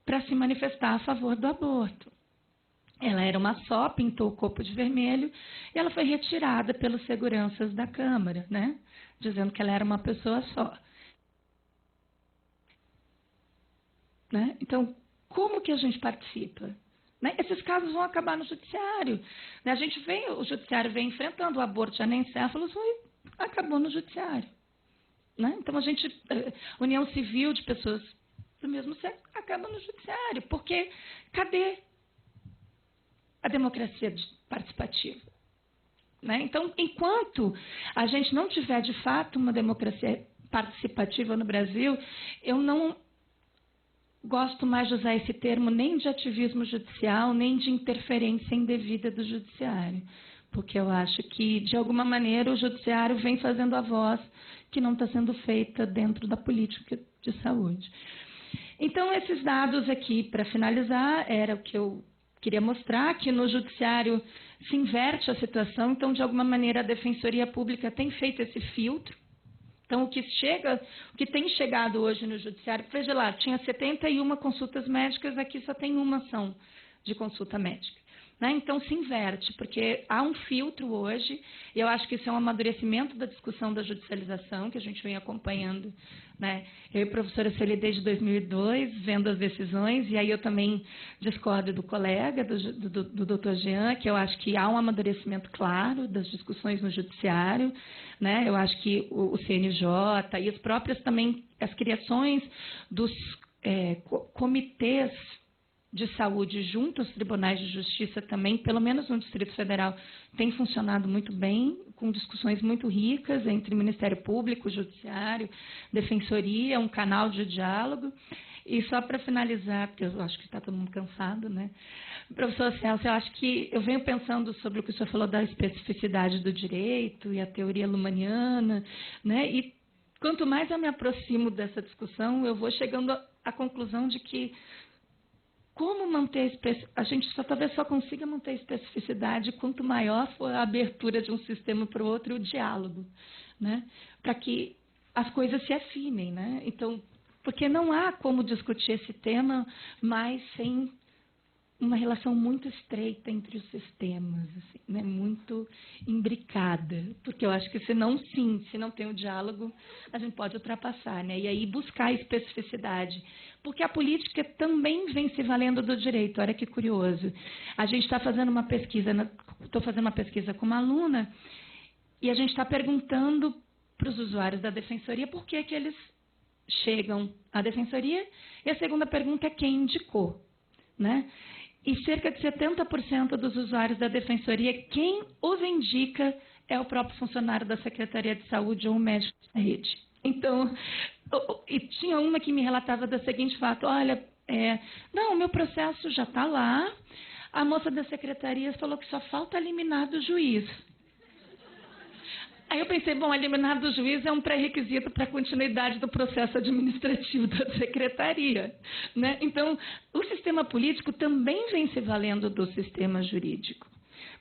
para se manifestar a favor do aborto. Ela era uma só, pintou o corpo de vermelho, e ela foi retirada pelos seguranças da Câmara, né, dizendo que ela era uma pessoa só. Né? Então, como que a gente participa? Né? Esses casos vão acabar no judiciário. Né? O judiciário vem enfrentando o aborto de anencéfalos e acabou no judiciário. Né? Então, união civil de pessoas do mesmo sexo acaba no judiciário. Porque cadê a democracia participativa? Né? Então, enquanto a gente não tiver, de fato, uma democracia participativa no Brasil, eu não gosto mais de usar esse termo nem de ativismo judicial, nem de interferência indevida do judiciário, porque eu acho que, de alguma maneira, o judiciário vem fazendo a voz que não está sendo feita dentro da política de saúde. Então, esses dados aqui, para finalizar, era o que eu queria mostrar, que no judiciário se inverte a situação, então, de alguma maneira, a Defensoria Pública tem feito esse filtro. Então, o que tem chegado hoje no judiciário, veja lá, tinha 71 consultas médicas, aqui só tem uma ação de consulta médica. Né? Então, se inverte, porque há um filtro hoje, e eu acho que isso é um amadurecimento da discussão da judicialização, que a gente vem acompanhando, né? Eu e a professora Sueli desde 2002, vendo as decisões, e aí eu também discordo do colega, do doutor Jean, que eu acho que há um amadurecimento claro das discussões no judiciário, né? Eu acho que o CNJ e as próprias também, as criações dos comitês de saúde junto aos tribunais de justiça também, pelo menos no Distrito Federal, tem funcionado muito bem, com discussões muito ricas entre Ministério Público, Judiciário, Defensoria, um canal de diálogo. E só para finalizar, porque eu acho que está todo mundo cansado, né? Professor Celso, eu acho que eu venho pensando sobre o que o senhor falou da especificidade do direito e a teoria lumaniana, né? E quanto mais eu me aproximo dessa discussão, eu vou chegando à conclusão de que como manter a gente talvez só consiga manter a especificidade quanto maior for a abertura de um sistema para o outro e o diálogo, né? Para que as coisas se afinem, né? Então, porque não há como discutir esse tema mais sem uma relação muito estreita entre os sistemas, assim, né? Muito imbricada, porque eu acho que se não tem o diálogo, a gente pode ultrapassar, né? E aí buscar a especificidade, porque a política também vem se valendo do direito. Olha que curioso. A gente está fazendo uma pesquisa, estou fazendo uma pesquisa com uma aluna, e a gente está perguntando para os usuários da defensoria por que eles chegam à defensoria, e a segunda pergunta é quem indicou, né? E cerca de 70% dos usuários da defensoria, quem os indica é o próprio funcionário da Secretaria de Saúde ou o médico da rede. Então, e tinha uma que me relatava do seguinte fato: olha, não, o meu processo já está lá, a moça da secretaria falou que só falta eliminar do juiz. Aí eu pensei, bom, eliminar do juiz é um pré-requisito para a continuidade do processo administrativo da secretaria, né? Então, o sistema político também vem se valendo do sistema jurídico,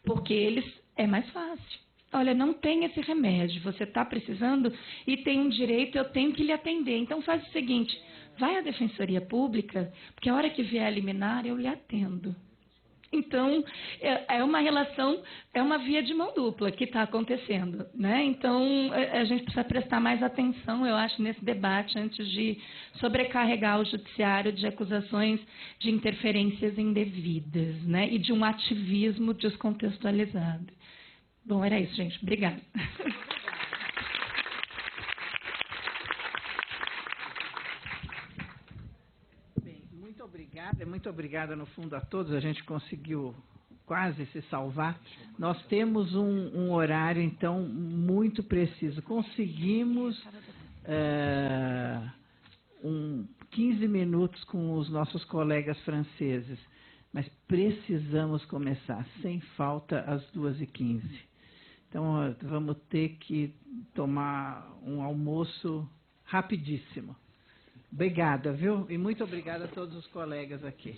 porque é mais fácil. Olha, não tem esse remédio, você está precisando e tem um direito, eu tenho que lhe atender. Então, faz o seguinte, vai à Defensoria Pública, porque a hora que vier a liminar, eu lhe atendo. Então, é uma relação, é uma via de mão dupla que está acontecendo, né? Então, a gente precisa prestar mais atenção, eu acho, nesse debate, antes de sobrecarregar o judiciário de acusações de interferências indevidas, né? E de um ativismo descontextualizado. Bom, era isso, gente. Obrigada. Muito obrigada, no fundo, a todos. A gente conseguiu quase se salvar. Nós temos um horário, então, muito preciso. Conseguimos 15 minutos com os nossos colegas franceses, mas precisamos começar, sem falta, às 2h15. Então, vamos ter que tomar um almoço rapidíssimo. Obrigada, viu? E muito obrigada a todos os colegas aqui.